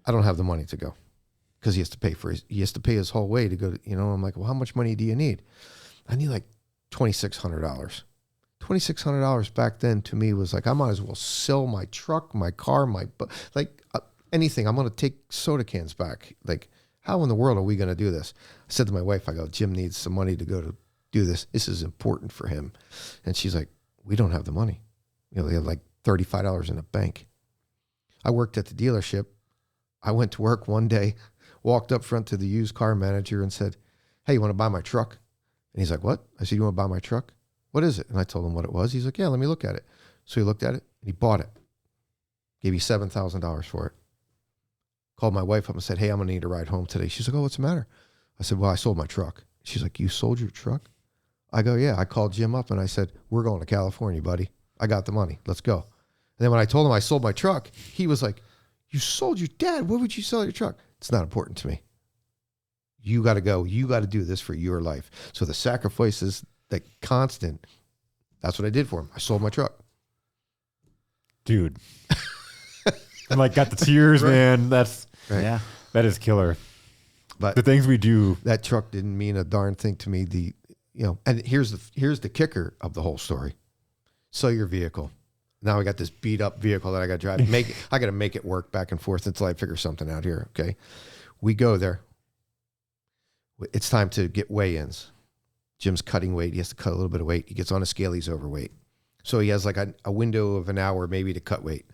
I don't have the money to go because he has to pay his whole way to go. I'm like, well, how much money do you need? I need like $2,600. $2,600 back then to me was like, I might as well sell my truck, my car, anything. I'm going to take soda cans back. Like, how in the world are we going to do this? I said to my wife, I go, Jim needs some money to go to do this. This is important for him. And she's like, we don't have the money. They have like $35 in the bank. I worked at the dealership. I went to work one day, walked up front to the used car manager and said, hey, you want to buy my truck? And he's like, what? I said, you want to buy my truck? What is it? And I told him what it was. He's like, yeah, let me look at it. So he looked at it and he bought it. Gave me $7,000 for it. Called my wife up and said, hey, I'm going to need a ride home today. She's like, oh, what's the matter? I said, well, I sold my truck. She's like, you sold your truck? I go, yeah. I called Jim up and I said, we're going to California, buddy. I got the money. Let's go. And then when I told him I sold my truck, he was like, you sold your dad. Why would you sell your truck? It's not important to me. You got to go. You got to do this for your life. So the sacrifices, that constant, that's what I did for him. I sold my truck. Dude. I'm like, got the tears, Right. man. That's, Right. Yeah. that is killer. But The things we do. that truck didn't mean a darn thing to me. And here's the kicker of the whole story. Sell your vehicle. Now I got this beat up vehicle that I got to drive. I got to make it work back and forth until I figure something out here. Okay. We go there. It's time to get weigh-ins. Jim's cutting weight. He has to cut a little bit of weight. He gets on a scale. He's overweight. So he has like a window of an hour maybe to cut weight.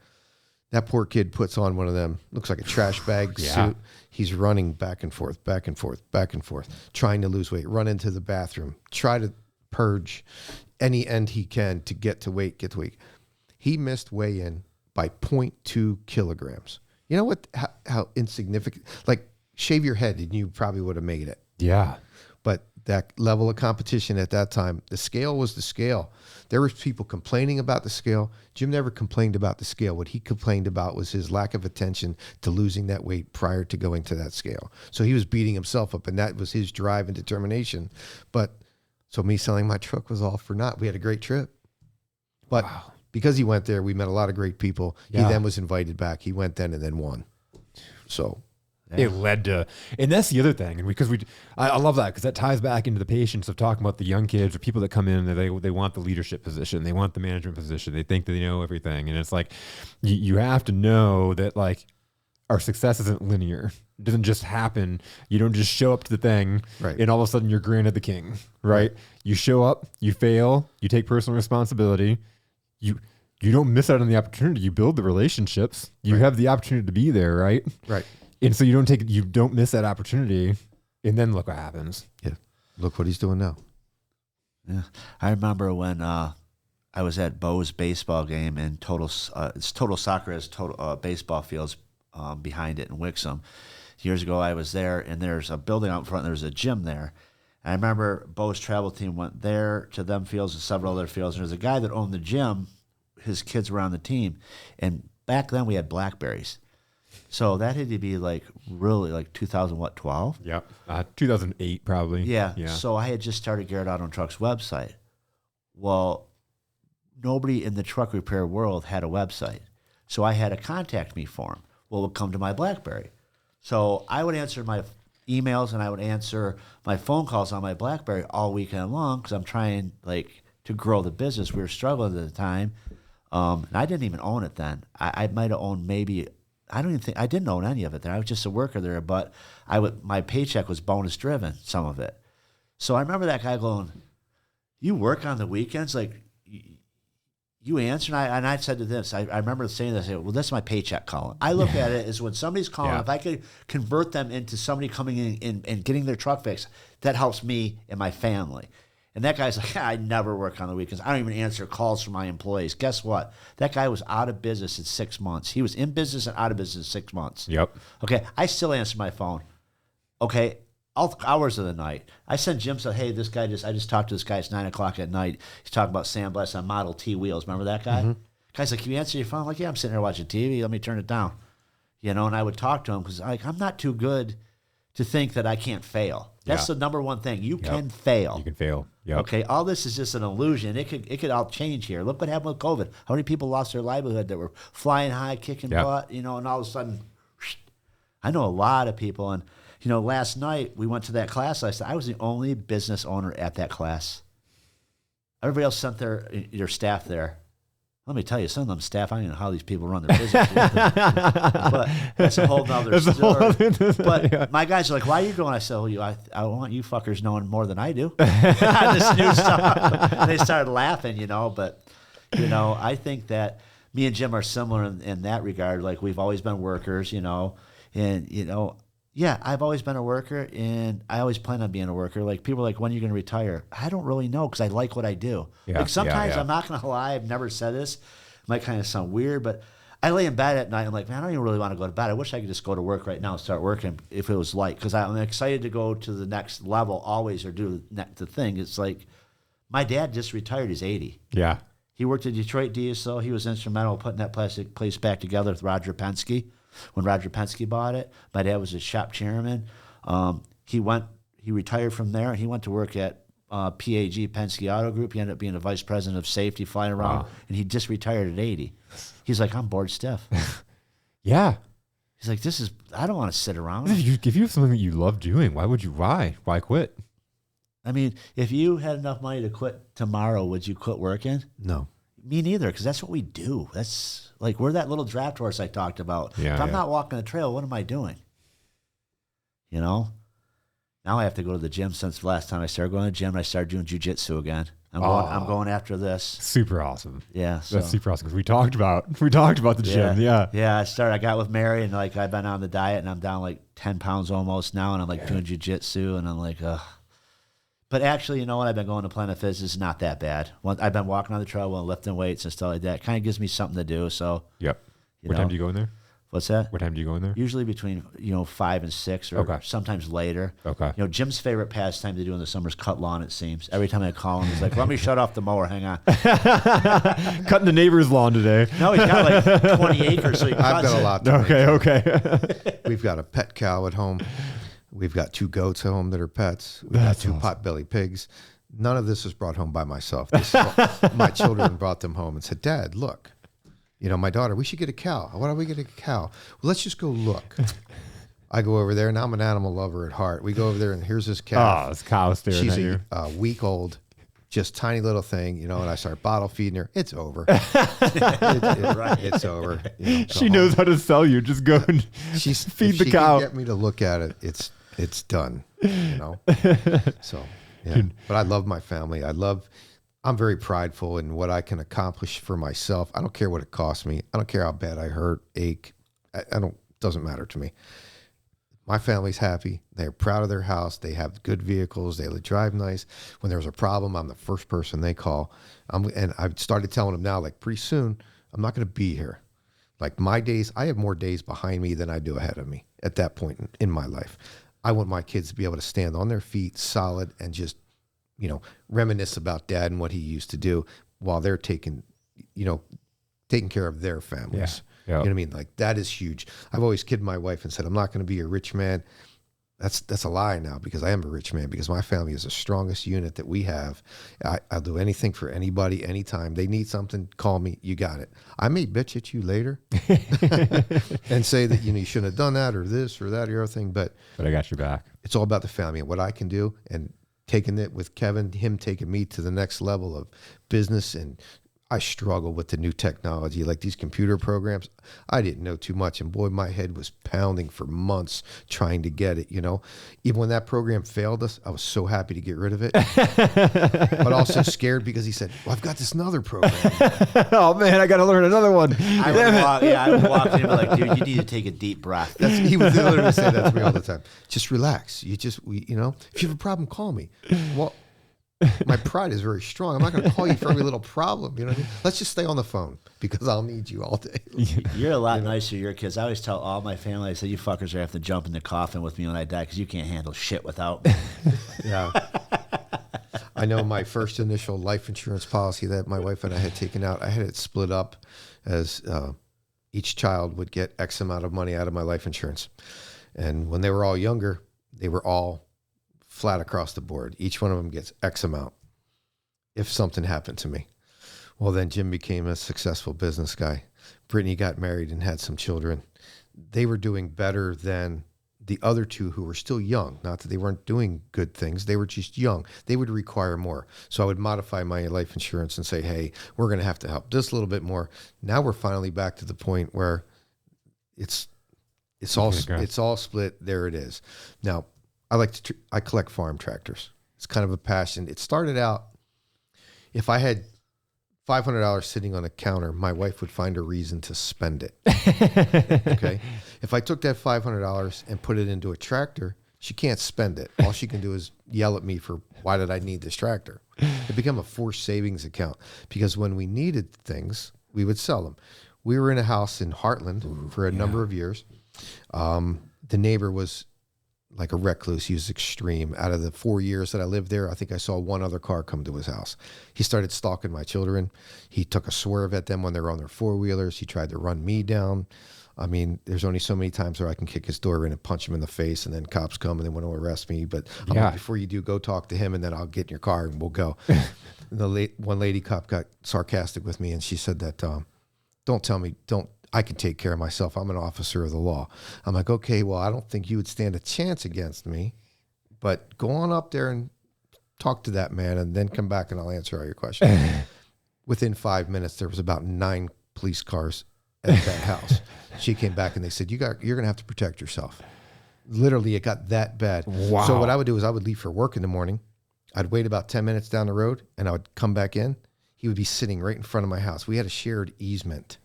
That poor kid puts on one of them, looks like a trash bag suit. He's running back and forth, back and forth, back and forth, trying to lose weight, run into the bathroom, try to purge any end he can to get to weight. He missed weigh-in by 0.2 kilograms. You know what? How insignificant. Like, shave your head and you probably would have made it. Yeah. But that level of competition at that time, the scale was the scale. There was people complaining about the scale. Jim never complained about the scale. What he complained about was his lack of attention to losing that weight prior to going to that scale. So he was beating himself up, and that was his drive and determination. But so me selling my truck was all for naught. We had a great trip. But because he went there, we met a lot of great people. Yeah. He then was invited back. He went then and then won. So It led to, and that's the other thing. And because I love that because that ties back into the patience of talking about the young kids or people that come in and they want the leadership position. They want the management position. They think that they know everything. And it's like, you have to know that like our success isn't linear. It doesn't just happen. You don't just show up to the thing Right. and all of a sudden you're granted the king, right? You show up, you fail, you take personal responsibility. You don't miss out on the opportunity. You build the relationships. You have the opportunity to be there, right? right. And so you don't miss that opportunity. And then look what happens. Yeah. Look what he's doing now. Yeah. I remember when I was at Bo's baseball game and it's Total Soccer has baseball fields behind it in Wixom. Years ago I was there and there's a building out in front, there's a gym there. And I remember Bo's travel team went there to them fields and several other fields. And there's a guy that owned the gym, his kids were on the team. And back then we had Blackberries. So that had to be like really like 2012? Yeah. 2008 probably. Yeah. So I had just started Garrett Auto and Truck's website. Well, nobody in the truck repair world had a website. So I had a contact me form. Well, it would come to my BlackBerry. So I would answer my emails and I would answer my phone calls on my BlackBerry all weekend long because I'm trying like to grow the business. We were struggling at the time. And I didn't even own it then. I might have owned maybe, I didn't own any of it there. I was just a worker there, but my paycheck was bonus driven, some of it. So I remember that guy going, you work on the weekends? Like, you answer? And I said to this, I remember saying this, well, that's my paycheck calling. I look at it as when somebody's calling, if I could convert them into somebody coming in and getting their truck fixed, that helps me and my family. And that guy's like, I never work on the weekends. I don't even answer calls from my employees. Guess what? That guy was out of business in 6 months. He was in business and out of business in 6 months. Yep. Okay, I still answer my phone. Okay, all hours of the night. I send Jim, said, hey, I just talked to this guy. It's 9 o'clock at night. He's talking about sandblast on Model T wheels. Remember that guy? Mm-hmm. Guy's like, can you answer your phone? I'm like, yeah, I'm sitting here watching TV. Let me turn it down. And I would talk to him because I'm not too good to think that I can't fail. That's the number one thing. You can fail. You can fail. Yep. Okay, all this is just an illusion. It could all change here. Look what happened with COVID. How many people lost their livelihood that were flying high, kicking butt, and all of a sudden, I know a lot of people. And, last night we went to that class. I was the only business owner at that class. Everybody else sent their staff there. Let me tell you, some of them staff, I don't know how these people run their business. But that's a whole nother story. But my guys are like, why are you going? I said, I want you fuckers knowing more than I do. This new stuff. And they started laughing, But, I think that me and Jim are similar in that regard. Like, we've always been workers, and, yeah, I've always been a worker, and I always plan on being a worker. Like, people are like, when are you going to retire? I don't really know because I like what I do. Yeah, like, sometimes I'm not going to lie. I've never said this. It might kind of sound weird, but I lay in bed at night. I'm like, man, I don't even really want to go to bed. I wish I could just go to work right now and start working if it was light, because I'm excited to go to the next level always, or do the thing. It's like, my dad just retired. He's 80. Yeah. He worked at Detroit DSO. He was instrumental in putting that plastic place back together with Roger Penske. When Roger Penske bought it, my dad was a shop chairman. He retired from there, and he went to work at PAG, Penske Auto Group. He ended up being a vice president of safety, flying around, and he just retired at 80. He's like, I'm bored stiff. Yeah. He's like, I don't want to sit around. If you have something that you love doing, why quit? I mean, if you had enough money to quit tomorrow, would you quit working? No. Me neither, because that's what we do. That's like, we're that little draft horse I talked about. Yeah, if I'm not walking the trail, what am I doing? Now I have to go to the gym. Since the last time I started going to the gym, I started doing jiu-jitsu again. I'm going after this. Super awesome. Yeah. That's super awesome, because we talked about the gym. Yeah. Yeah, I got with Mary, and like, I've been on the diet, and I'm down like 10 pounds almost now, and I'm like doing jiu-jitsu, and I'm like, ugh. But actually, you know what? I've been going to Planet Fitness. It's not that bad. I've been walking on the treadmill and lifting weights and stuff like that. It kind of gives me something to do. So, yep. What time do you go in there? What's that? What time do you go in there? Usually between 5 and 6, or sometimes later. Okay. Jim's favorite pastime to do in the summer is cut lawn. It seems every time I call him, he's like, "Let me shut off the mower. Hang on." Cutting the neighbor's lawn today. No, he's got like 20 acres, so he cuts I've got a lot. To Okay. We've got a pet cow at home. We've got 2 goats at home that are pets. We've got 2 pot-bellied pigs. None of this was brought home by myself. My children brought them home and said, "Dad, look. My daughter, we should get a cow. Why don't we get a cow? Well, let's just go look." I go over there, and I'm an animal lover at heart. We go over there, and here's this cow. Oh, this cow staring She's at you. a week old, just tiny little thing, and I start bottle feeding her. It's over. It's over. She knows how to sell you. Just go and feed the cow. Get me to look at it. It's done. So, yeah. But I love my family. I'm very prideful in what I can accomplish for myself. I don't care what it costs me. I don't care how bad I hurt, ache. Doesn't matter to me. My family's happy. They're proud of their house. They have good vehicles. They drive nice. When there's a problem, I'm the first person they call. And I've started telling them now, like, pretty soon, I'm not going to be here. Like, my days, I have more days behind me than I do ahead of me at that point in my life. I want my kids to be able to stand on their feet solid and just, reminisce about Dad and what he used to do while they're taking care of their families. Yeah. You know what I mean? Like, that is huge. I've always kidded my wife and said, I'm not going to be a rich man. That's a lie now, because I am a rich man, because my family is the strongest unit that we have. I'll do anything for anybody, anytime. They need something, call me, you got it. I may bitch at you later and say that, you shouldn't have done that, or this or that or other thing, but I got your back. It's all about the family and what I can do, and taking it with Kevin, him taking me to the next level of business. And I struggle with the new technology, like these computer programs. I didn't know too much, and boy, my head was pounding for months trying to get it. Even when that program failed us, I was so happy to get rid of it, but also scared, because he said, "Well, I've got this another program." Oh man, I got to learn another one. I would walk in and be like, "Dude, you need to take a deep breath." He would literally say that to me all the time. Just relax. If you have a problem, call me. Well, my pride is very strong. I'm not going to call you for every little problem. You know what I mean? Let's just stay on the phone, because I'll need you all day. You're a lot nicer to your kids. I always tell all my family, I say, you fuckers are going to have to jump in the coffin with me when I die, because you can't handle shit without me. Yeah. I know my first initial life insurance policy that my wife and I had taken out, I had it split up as each child would get X amount of money out of my life insurance. And when they were all younger, they were all flat across the board. Each one of them gets X amount if something happened to me. Well, then Jim became a successful business guy. Brittany got married and had some children. They were doing better than the other two who were still young. Not that they weren't doing good things. They were just young. They would require more. So I would modify my life insurance and say, hey, we're going to have to help just a little bit more. Now we're finally back to the point where it's all split. There it is. Now, I collect farm tractors. It's kind of a passion. It started out, if I had $500 sitting on a counter, my wife would find a reason to spend it. Okay. If I took that $500 and put it into a tractor, she can't spend it. All she can do is yell at me for why did I need this tractor? It became a forced savings account because when we needed things, we would sell them. We were in a house in Heartland for a number of years. The neighbor was like a recluse. He was extreme. Out of the 4 years that I lived there, I think I saw one other car come to his house. He started stalking my children. He took a swerve at them when they were on their four-wheelers. He tried to run me down. I mean, there's only so many times where I can kick his door in and punch him in the face, and then cops come and they want to arrest me. But I'm like, before you do, go talk to him, and then I'll get in your car and we'll go. One lady cop got sarcastic with me, and she said that, don't tell me, I can take care of myself. I'm an officer of the law. I'm like, okay, well, I don't think you would stand a chance against me, but go on up there and talk to that man and then come back and I'll answer all your questions. Within 5 minutes, there was about 9 police cars at that house. She came back and they said, you're going to have to protect yourself. Literally, it got that bad. Wow. So what I would do is I would leave for work in the morning. I'd wait about 10 minutes down the road and I would come back in. He would be sitting right in front of my house. We had a shared easement.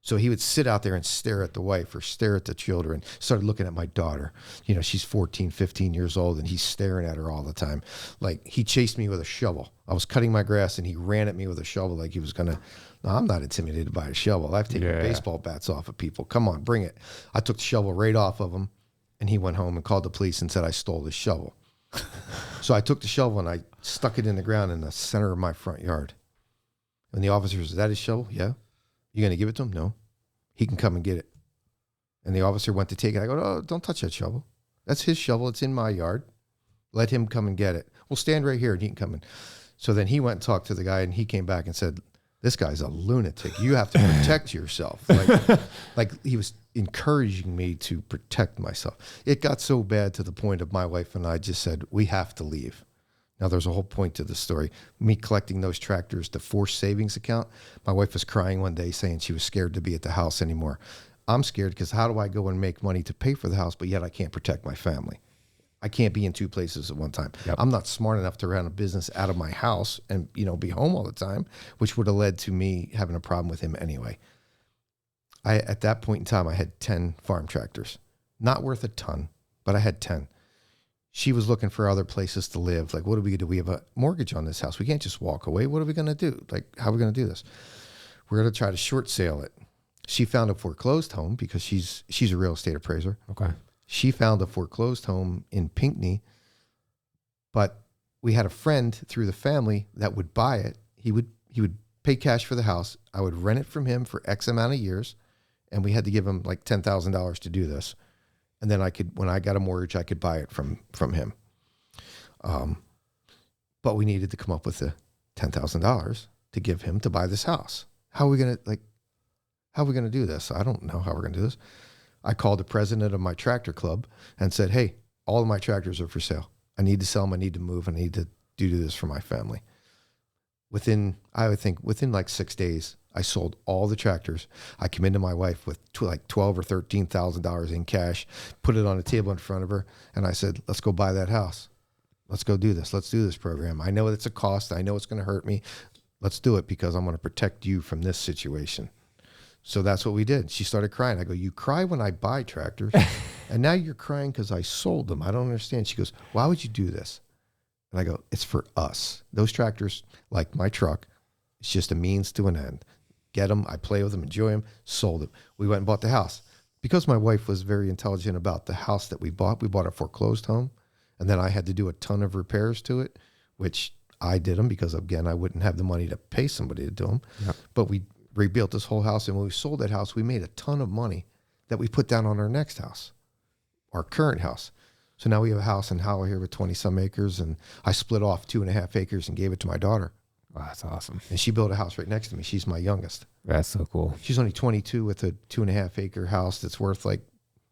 So he would sit out there and stare at the wife or stare at the children, started looking at my daughter. You know, she's 14, 15 years old, and he's staring at her all the time. Like, he chased me with a shovel. I was cutting my grass, and he ran at me with a shovel like he was going to. No, I'm not intimidated by a shovel. I've taken baseball bats off of people. Come on, bring it. I took the shovel right off of him, and he went home and called the police and said I stole his shovel. So I took the shovel, and I stuck it in the ground in the center of my front yard. And the officer said, is that his shovel? Yeah. You going to give it to him? No. He can come and get it. And the officer went to take it. I go, oh, don't touch that shovel. That's his shovel. It's in my yard. Let him come and get it. We'll stand right here and he can come in. So then he went and talked to the guy and he came back and said, this guy's a lunatic. You have to protect yourself. Like he was encouraging me to protect myself. It got so bad to the point of my wife and I just said, we have to leave. Now, there's a whole point to the story. Me collecting those tractors, the forced savings account, my wife was crying one day saying she was scared to be at the house anymore. I'm scared because how do I go and make money to pay for the house, but yet I can't protect my family? I can't be in 2 places at one time. Yep. I'm not smart enough to run a business out of my house and, be home all the time, which would have led to me having a problem with him anyway. At that point in time, I had 10 farm tractors. Not worth a ton, but I had 10. She was looking for other places to live. Like, what do we do? We have a mortgage on this house. We can't just walk away. What are we going to do? Like, how are we going to do this? We're going to try to short sale it. She found a foreclosed home because she's a real estate appraiser. Okay. She found a foreclosed home in Pinckney, but we had a friend through the family that would buy it. He would pay cash for the house. I would rent it from him for X amount of years, and we had to give him like $10,000 to do this. And then when I got a mortgage, I could buy it from him. But we needed to come up with the $10,000 to give him to buy this house. How are we going to do this? I don't know how we're going to do this. I called the president of my tractor club and said, hey, all of my tractors are for sale. I need to sell them. I need to move. I need to do this for my family. Within like 6 days, I sold all the tractors. I came into my wife with like $12,000 or $13,000 in cash, put it on a table in front of her, and I said, let's go buy that house. Let's go do this. Let's do this program. I know it's a cost. I know it's going to hurt me. Let's do it because I'm going to protect you from this situation. So that's what we did. She started crying. I go, you cry when I buy tractors, and now you're crying because I sold them. I don't understand. She goes, why would you do this? And I go, it's for us. Those tractors, like my truck, it's just a means to an end. Get them, I play with them, enjoy them, sold them. We went and bought the house. Because my wife was very intelligent about the house that we bought a foreclosed home, and then I had to do a ton of repairs to it, which I did them because, again, I wouldn't have the money to pay somebody to do them. Yep. But we rebuilt this whole house, and when we sold that house, we made a ton of money that we put down on our next house, our current house. So now we have a house in Howell here with 20 some acres, and I split off 2.5 acres and gave it to my daughter. Wow, that's awesome. And she built a house right next to me. She's my youngest. That's so cool. She's only 22 with a 2.5 acre house that's worth like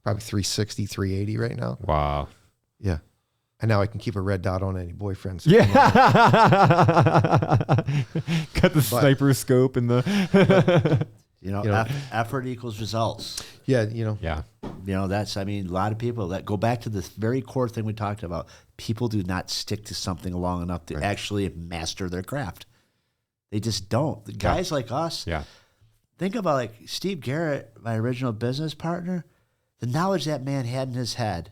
probably 360, 380 right now. Wow. Yeah. And now I can keep a red dot on any boyfriends. Yeah. Got the sniper scope and the. Effort equals results. Yeah, Yeah. That's, I mean, a lot of people that go back to this very core thing we talked about. People do not stick to something long enough to actually master their craft. They just don't. The guys like us, Yeah. think about like Steve Garrett, my original business partner, the knowledge that man had in his head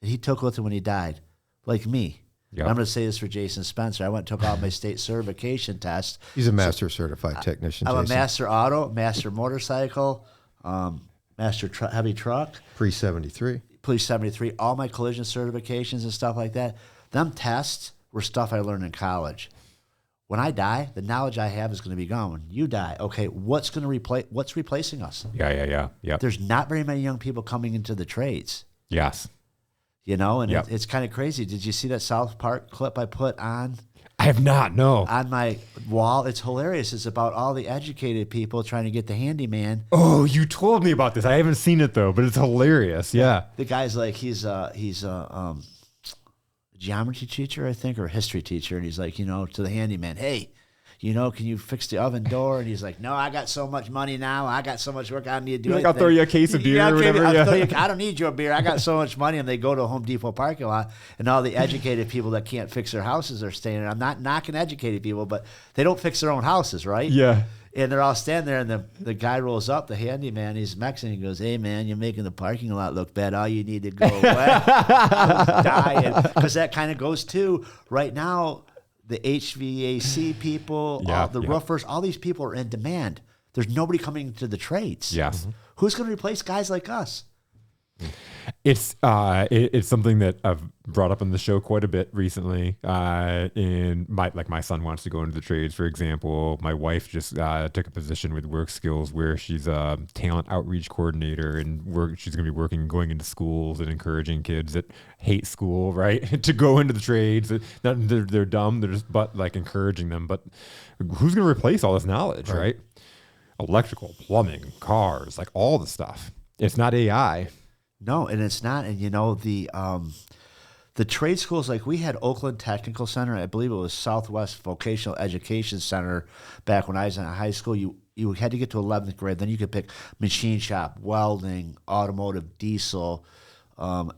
that he took with him when he died, like me. Yep. I'm going to say this for Jason Spencer. I went and took all my state certification test. he's a master certified technician. I'm a Jason. master auto, master motorcycle, master heavy truck, Pre-73. police 73, all my collision certifications and stuff like that. Them tests were stuff I learned in college. When I die, the knowledge I have is going to be gone. When you die, okay, what's going to what's replacing us? Yeah. There's not very many young people coming into the trades, Yes. and Yep. it's kind of crazy. Did you see that South Park clip I put on I have not. No. my wall? It's hilarious. It's about all the educated people trying to get the handyman. Oh, you told me about this. I haven't seen it though, but it's hilarious. Yeah. The guy's like, he's a geometry teacher, I think, or a history teacher. And he's like, to the handyman, hey, can you fix the oven door? And he's like, no, I got so much money now. I got so much work. I don't need to do You're like, anything. I'll throw you a case of beer or whatever. I don't need your beer. I got so much money. And they go to a Home Depot parking lot, and all the educated people that can't fix their houses are staying there. I'm not knocking educated people, but they don't fix their own houses, right? Yeah. And they're all standing there, and the guy rolls up, the handyman, he's Mexican. He goes, hey, man, you're making the parking lot look bad. All you need to go away. I was dying. Because that kind of goes to, right now, the HVAC people, the roofers, all these people are in demand. There's nobody coming to the trades. Yes. Who's going to replace guys like us? It's something that I've brought up on the show quite a bit recently. In my son wants to go into the trades, for example. My wife just took a position with Work Skills where she's a talent outreach coordinator, and she's going to be going into schools and encouraging kids that hate school, right, to go into the trades. They're dumb. They're just encouraging them. But who's going to replace all this knowledge, right? Electrical, plumbing, cars, like all the stuff. It's not AI. No, and it's not. And the trade schools, like we had Oakland Technical Center, I believe it was Southwest Vocational Education Center back when I was in high school. You had to get to 11th grade. Then you could pick machine shop, welding, automotive, diesel, I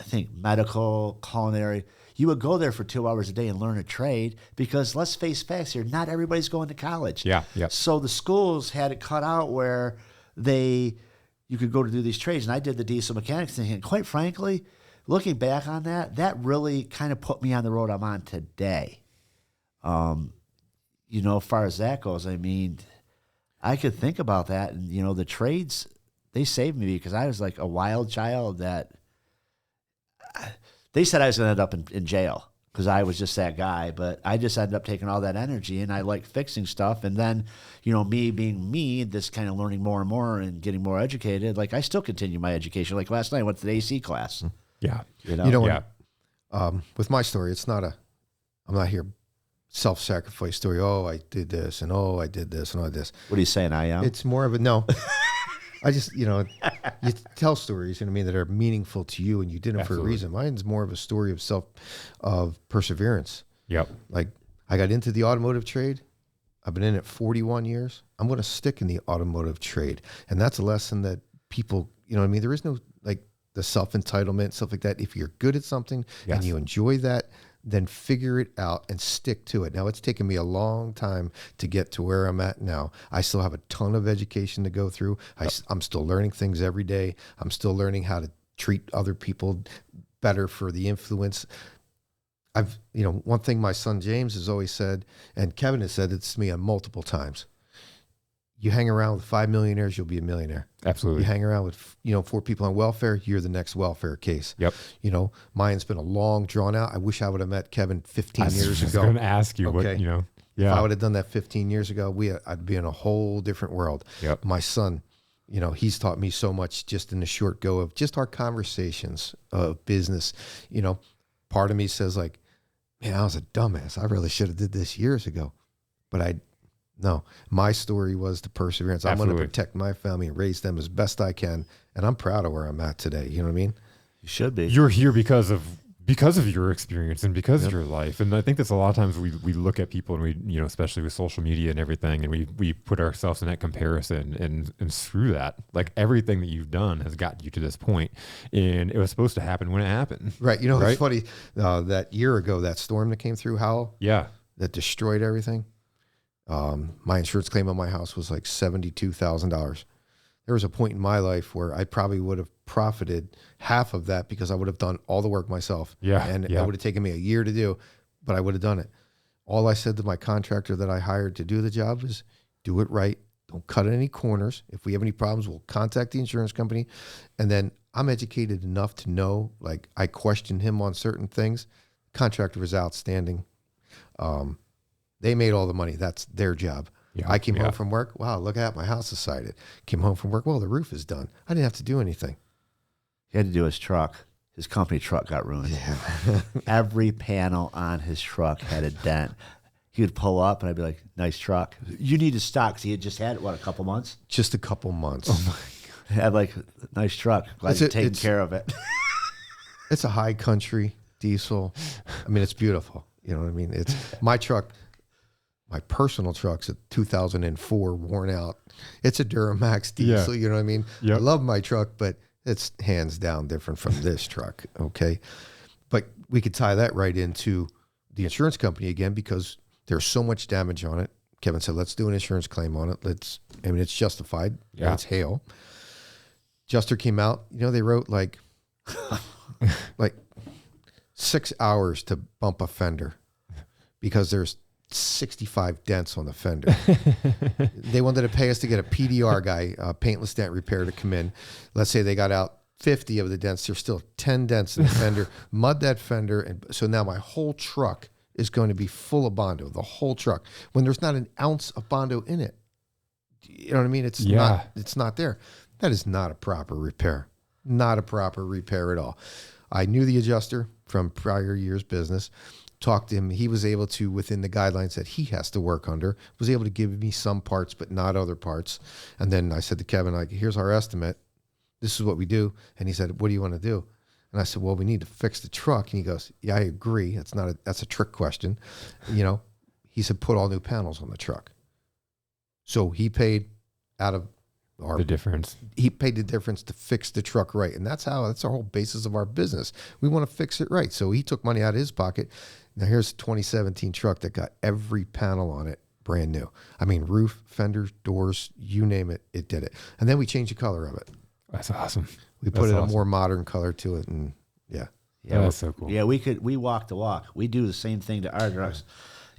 think medical, culinary. You would go there for 2 hours a day and learn a trade because let's face facts here, not everybody's going to college. Yeah. So the schools had it cut out where you could go to do these trades. And I did the diesel mechanics thing. And quite frankly, looking back on that really kind of put me on the road I'm on today. As far as that goes, I mean, I could think about that. And, the trades, they saved me because I was like a wild child that they said I was going to end up in jail because I was just that guy. But I just ended up taking all that energy, and I like fixing stuff. And then, me being me, this kind of learning more and more and getting more educated, like I still continue my education. Like last night, I went to the AC class. Yeah. With my story, I'm not here self-sacrifice story. Oh, I did this, and oh, I did this, and all this. What are you saying, I am? It's more of a no. I just, you tell stories, that are meaningful to you, and you did them for a reason. Mine's more of a story of perseverance. Yep. Like I got into the automotive trade. I've been in it 41 years. I'm going to stick in the automotive trade, and that's a lesson that people, there is no the self-entitlement, stuff like that. If you're good at something and you enjoy that, then figure it out and stick to it. Now, it's taken me a long time to get to where I'm at now. I still have a ton of education to go through. I'm still learning things every day. I'm still learning how to treat other people better for the influence. One thing my son James has always said, and Kevin has said it to me multiple times. You hang around with 5 millionaires, you'll be a millionaire. Absolutely. You hang around with 4 people on welfare, you're the next welfare case. Yep. Mine's been a long drawn out. I wish I would have met Kevin 15 years ago. I was going to ask you okay. Yeah. If I would have done that 15 years ago, I'd be in a whole different world. Yep. My son, You know, he's taught me so much just in the short go of just our conversations of business. You know, part of me says like, man, I was a dumbass. I really should have did this years ago. But no, my story was the perseverance. I'm going to protect my family and raise them as best I can. And I'm proud of where I'm at today. You know what I mean? You should be. You're here because of your experience and because of your life. And I think that's a lot of times we look at people and we, you know, especially with social media and everything, and we put ourselves in that comparison and screw that. Like everything that you've done has gotten you to this point, and it was supposed to happen when it happened. Right. You know, it's funny, that year ago, that storm that came through Howell. Yeah. That destroyed everything. My insurance claim on my house was like $72,000. There was a point in my life where I probably would have profited half of that because I would have done all the work myself. Yeah. And it would have taken me a year to do, but I would have done it. All I said to my contractor that I hired to do the job is do it right. Don't cut any corners. If we have any problems, we'll contact the insurance company. And then I'm educated enough to know, like I questioned him on certain things. Contractor was outstanding. They made all the money. That's their job. Yeah, I came home from work. Wow, look at my house is sided. Came home from work. Well, the roof is done. I didn't have to do anything. He had to do his truck. His company truck got ruined. Yeah. Every panel on his truck had a dent. He would pull up and I'd be like, nice truck. You need to stock. Because he had just had it, a couple months? Just a couple months. Oh, my God. Had like, nice truck. Glad you're taking care of it. It's a high country diesel. I mean, it's beautiful. You know what I mean? It's my truck. My personal truck's a 2004 worn out. It's a Duramax diesel, you know what I mean? Yep. I love my truck, but it's hands down different from this truck, okay? But we could tie that right into the insurance company again because there's so much damage on it. Kevin said, let's do an insurance claim on it. It's justified. Yeah. It's hail. Adjuster came out, you know, they wrote like 6 hours to bump a fender because there's 65 dents on the fender. They wanted to pay us to get a PDR guy, paintless dent repair, to come in. Let's say they got out 50 of the dents. There's still 10 dents in the fender. Mud that fender. And so now my whole truck is going to be full of Bondo, the whole truck, when there's not an ounce of Bondo in it. You know what I mean? It's not there. That is not a proper repair. Not a proper repair at all. I knew the adjuster from prior year's business. Talked to him. He was able to, within the guidelines that he has to work under, was able to give me some parts, but not other parts. And then I said to Kevin, like, here's our estimate. This is what we do. And he said, what do you want to do? And I said, well, we need to fix the truck. And he goes, yeah, I agree. That's a trick question. You know, he said, put all new panels on the truck. So he paid out of the difference. He paid the difference to fix the truck right. And that's our whole basis of our business. We want to fix it right. So he took money out of his pocket. Now here's a 2017 truck that got every panel on it brand new. I mean, roof, fenders, doors, you name it, it did it. And then we changed the color of it. That's awesome. We put a more modern color to it, and yeah, that's so cool. Yeah, we walk the walk. We do the same thing to our trucks.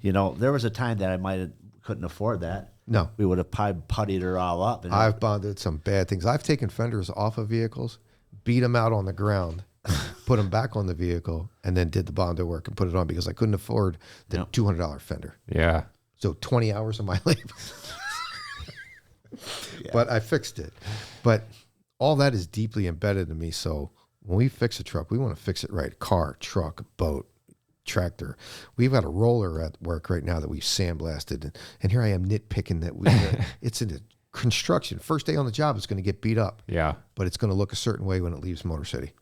You know, there was a time that I couldn't afford that. No. We would have puttied her all up. And I've bonded some bad things. I've taken fenders off of vehicles, beat them out on the ground, put them back on the vehicle, and then did the Bondo work and put it on because I couldn't afford the $200 fender. Yeah. So 20 hours of my labor. But I fixed it. But all that is deeply embedded in me. So when we fix a truck, we want to fix it right. Car, truck, boat, tractor. We've got a roller at work right now that we've sandblasted. And here I am nitpicking that it's in the construction. First day on the job, it's going to get beat up. Yeah. But it's going to look a certain way when it leaves Motor City.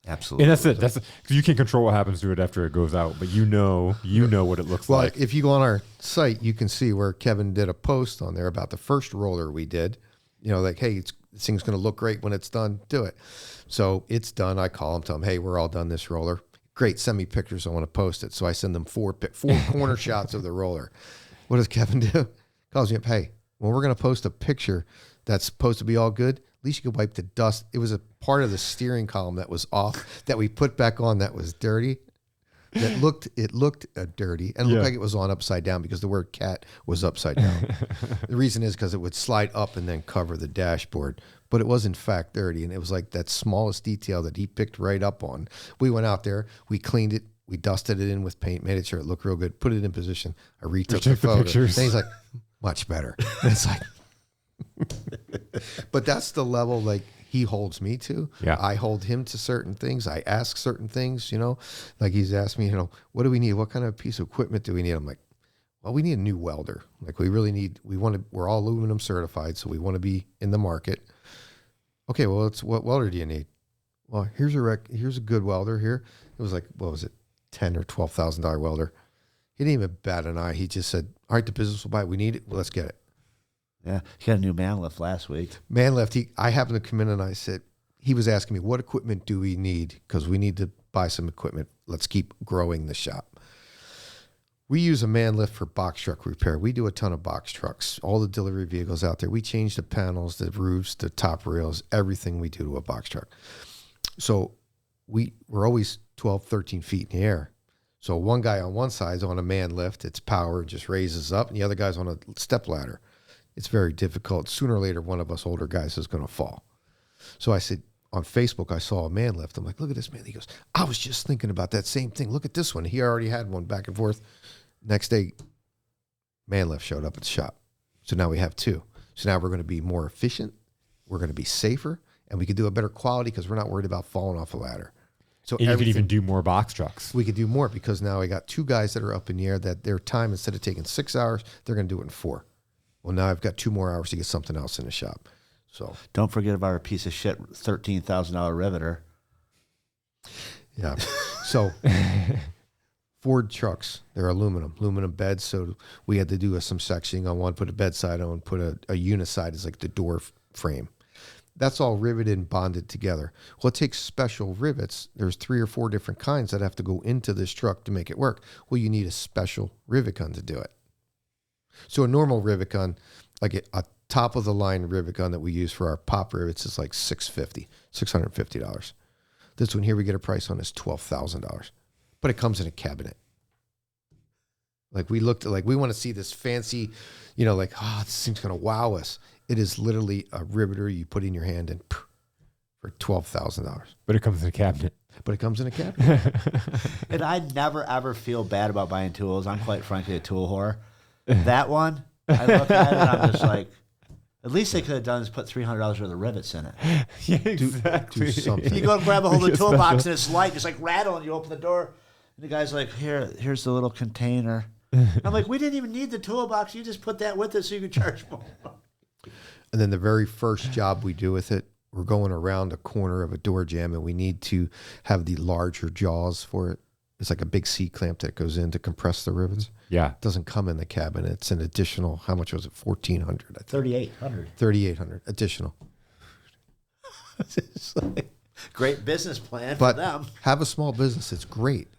Absolutely. And that's it. Because you can't control what happens to it after it goes out, but you know what it looks like. Well, if you go on our site, you can see where Kevin did a post on there about the first roller we did. You know, like, hey, this thing's going to look great when it's done. Do it. So it's done. I call him, tell him, hey, we're all done this roller. Great. Send me pictures. I want to post it. So I send them four corner shots of the roller. What does Kevin do? Calls me up. Hey, when we're going to post a picture that's supposed to be all good, at least you could wipe the dust. It was a part of the steering column that was off that we put back on that was dirty. It looked dirty and looked like it was on upside down because the word cat was upside down. The reason is because it would slide up and then cover the dashboard, but it was in fact dirty. And it was like that smallest detail that he picked right up on. We went out there, we cleaned it, we dusted it in with paint, made it sure it looked real good, put it in position. I retook the photo. Pictures. Then he's like, much better. And it's like, But that's the level like he holds me to. Yeah. I hold him to certain things. I ask certain things, like he's asked me, what do we need? What kind of piece of equipment do we need? I'm like, well, we need a new welder. Like we're all aluminum certified. So we want to be in the market. Okay. Well, what welder do you need? Well, here's a good welder here. It was like, what was it? $10,000 or $12,000 welder. He didn't even bat an eye. He just said, all right, the business will buy it. We need it. Well, let's get it. Yeah, he got a new man lift last week. Man lift. I happened to come in and I said, he was asking me, what equipment do we need? Because we need to buy some equipment. Let's keep growing the shop. We use a man lift for box truck repair. We do a ton of box trucks, all the delivery vehicles out there. We change the panels, the roofs, the top rails, everything we do to a box truck. So we're always 12, 13 feet in the air. So one guy on one side is on a man lift. It's power, it just raises up. And the other guy's on a step ladder. It's very difficult. Sooner or later, one of us older guys is going to fall. So I said, on Facebook, I saw a man lift. I'm like, look at this man. He goes, I was just thinking about that same thing. Look at this one. He already had one back and forth. Next day, man lift showed up at the shop. So now we have two. So now we're going to be more efficient. We're going to be safer. And we can do a better quality because we're not worried about falling off a ladder. So And you could even do more box trucks. We could do more because now I got two guys that are up in the air that their time, instead of taking 6 hours, they're going to do it in 4. Well, now I've got 2 more hours to get something else in the shop. So don't forget about our piece of shit $13,000 riveter. Yeah. So Ford trucks, they're aluminum beds. So we had to do some sectioning on one, put a bedside on, put a uniside as like the door frame. That's all riveted and bonded together. Well, it takes special rivets. There's 3 or 4 different kinds that have to go into this truck to make it work. Well, you need a special rivet gun to do it. So a normal rivet gun, like a top of the line rivet gun that we use for our pop rivets is like $650. This one here we get a price on is $12,000, but it comes in a cabinet. Like we looked at, like we want to see this fancy, like, this thing's going to wow us. It is literally a riveter you put in your hand and for $12,000. But it comes in a cabinet. And I never, ever feel bad about buying tools. I'm quite frankly a tool whore. That one, I look at it and I'm just like, at least they could have done is put $300 worth of rivets in it. Yeah, exactly. Do something. You go and grab a hold of the toolbox and it's light, just like rattle, and you open the door. And the guy's like, here's the little container. I'm like, we didn't even need the toolbox. You just put that with it so you could charge more. And then the very first job we do with it, we're going around a corner of a door jamb and we need to have the larger jaws for it. It's like a big C-clamp that goes in to compress the rivets. Yeah. It doesn't come in the cabinet. It's an additional, how much was it? $1,400, I think. $3,800 additional. It's like, great business plan But for them. have a small business. It's great.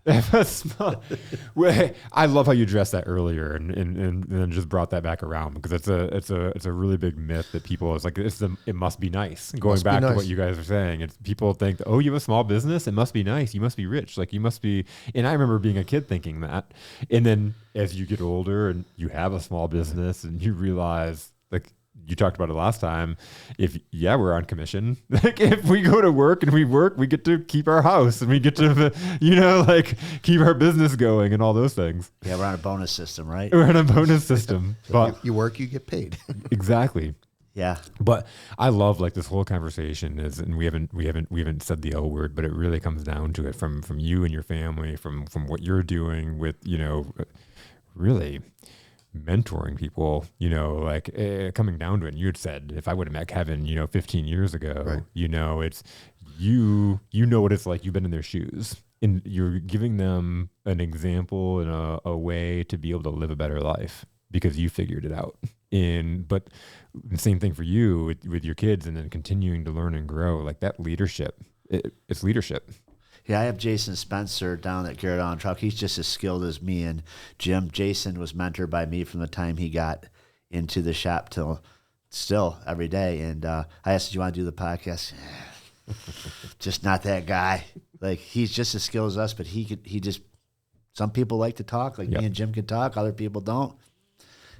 Well, I love how you addressed that earlier and then just brought that back around, because it's a really big myth that people, it's like it must be nice. Going back to what you guys are saying, it's people think, oh, you have a small business, it must be nice, you must be rich, like you must be. And I remember being a kid thinking that, and then as you get older and you have a small business and you realize, like you talked about it last time, we're on commission. Like if we go to work and we work, we get to keep our house and we get to, keep our business going and all those things. Yeah, we're on a bonus system, right? We're on a bonus system. But You work, you get paid. exactly. Yeah. But I love like this whole conversation and we haven't said the L word, but it really comes down to it from you and your family, from what you're doing with, really mentoring people, coming down to it. And you had said, if I would have met Kevin, 15 years ago, right. It's you know what it's like. You've been in their shoes and you're giving them an example and a way to be able to live a better life because you figured it out. But the same thing for you with your kids, and then continuing to learn and grow, like that leadership, it's leadership. Yeah, I have Jason Spencer down at Garrett On Truck. He's just as skilled as me and Jim. Jason was mentored by me from the time he got into the shop till still every day. And I asked, do you want to do the podcast? Just not that guy. Like, he's just as skilled as us, but some people like to talk. Like me and Jim can talk. Other people don't,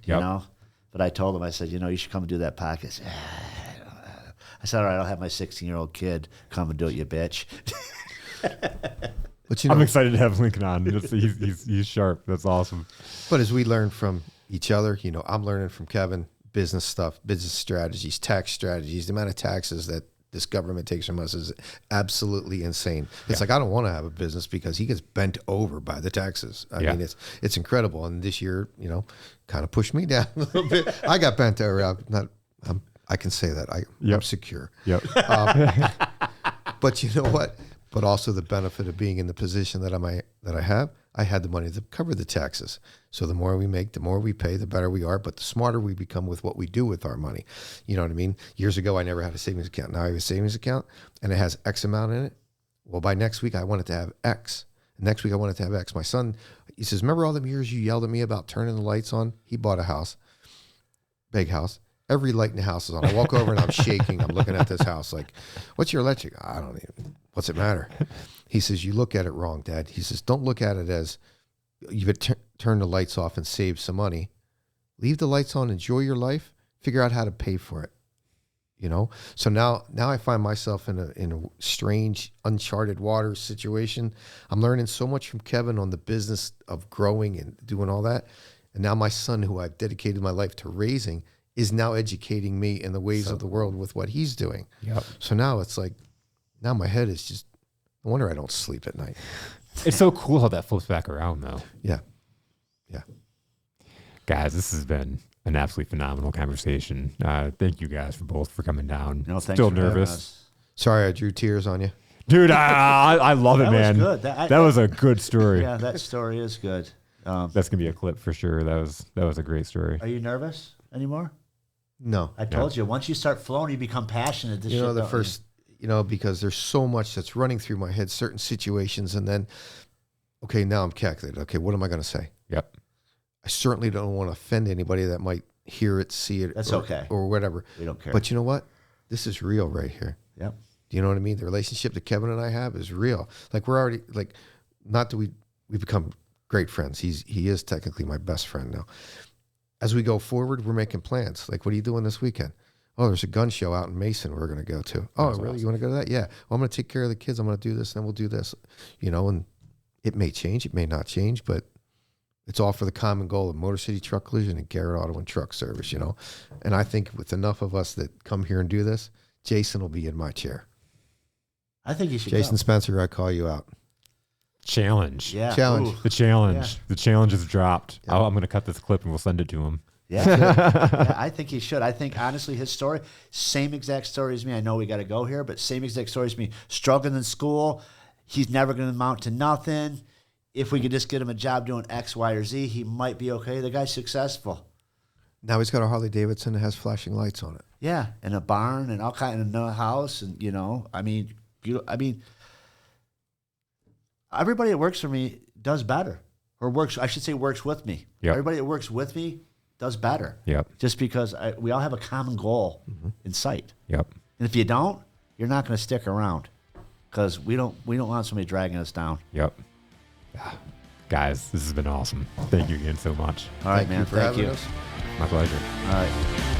you know. But I told him, I said, you should come and do that podcast. I said, all right, I'll have my 16-year-old kid come and do it, you bitch. But I'm excited to have Lincoln on. He's sharp. That's awesome. But as we learn from each other, I'm learning from Kevin. business stuff, business strategies, tax strategies. The amount of taxes that this government takes from us is absolutely insane. It's like, I don't want to have a business because he gets bent over by the taxes. I mean, it's incredible. And this year, you know, kind of pushed me down a little bit. I got bent over. I can say that. I'm secure. Yep. But you know what? But also the benefit of being in the position that I have, I had the money to cover the taxes. So the more we make, the more we pay, the better we are. But the smarter we become with what we do with our money. You know what I mean? Years ago, I never had a savings account. Now I have a savings account, and it has X amount in it. Well, by next week, I want it to have X. Next week, I want it to have X. My son, he says, remember all the years you yelled at me about turning the lights on? He bought a house, big house. Every light in the house is on. I walk over and I'm shaking. I'm looking at this house like, what's your electric? I don't even, what's it matter? He says, you look at it wrong, Dad. He says, don't look at it as you've turned the lights off and saved some money. Leave the lights on, enjoy your life, figure out how to pay for it. You know? So now I find myself in a strange, uncharted water situation. I'm learning so much from Kevin on the business of growing and doing all that. And now my son, who I've dedicated my life to raising, is now educating me in the ways of the world with what he's doing. Yep. So now it's like, now my head is just, no wonder I don't sleep at night. It's so cool how that flips back around, though. Yeah. Yeah. Guys, this has been an absolutely phenomenal conversation. Thank you guys for coming down. No, thanks Still for having nervous. us. Sorry I drew tears on you. Dude, I love it, That was man. good. That was a good story. Yeah, that story is good. That's gonna be a clip for sure. That was a great story. Are you nervous anymore? No. I told you, once you start flowing, you become passionate. This You know, shit, the don't first, you know, because there's so much that's running through my head, certain situations, and then, okay, now I'm calculated. Okay, what am I going to say? Yep. I certainly don't want to offend anybody that might hear it, see it, That's or, okay. or whatever. We don't care. But you know what? This is real right here. Yep. Do you know what I mean? The relationship that Kevin and I have is real. Like, we're already, like, not that we've become great friends. He is technically my best friend now. As we go forward, we're making plans. Like, what are you doing this weekend? Oh, there's a gun show out in Mason we're going to go to. Oh, That's really? awesome. You want to go to that? Yeah. Well, I'm going to take care of the kids. I'm going to do this, and then we'll do this. You know, and it may change. It may not change, but it's all for the common goal of Motor City Truck Collision and Garrett Auto and Truck Service, you know. And I think with enough of us that come here and do this, Jason will be in my chair. I think you should Jason go. Spencer, I call you out. Challenge. Yeah. Challenge. Ooh. The challenge. Yeah. The challenge is dropped. Yeah. I'm gonna cut this clip and we'll send it to him. Yeah. Yeah, I think he should. I think, honestly, his story, same exact story as me. I know we got to go here, but same exact story as me. Struggling in school. He's never going to amount to nothing. If we could just get him a job doing X, Y, or Z, he might be okay. The guy's successful. Now he's got a Harley Davidson that has flashing lights on it. Yeah, and a barn and all kind of a house, and everybody that works for me does better, or works. I should say, works with me. Yep. Everybody that works with me does better. Yep. Just because we all have a common goal in sight, Yep. and if you don't, you're not going to stick around, because we don't want somebody dragging us down. Yep. Ah, guys, this has been awesome. Thank you again so much. All right, Thank man. you for Thank having you. us. My pleasure. All right.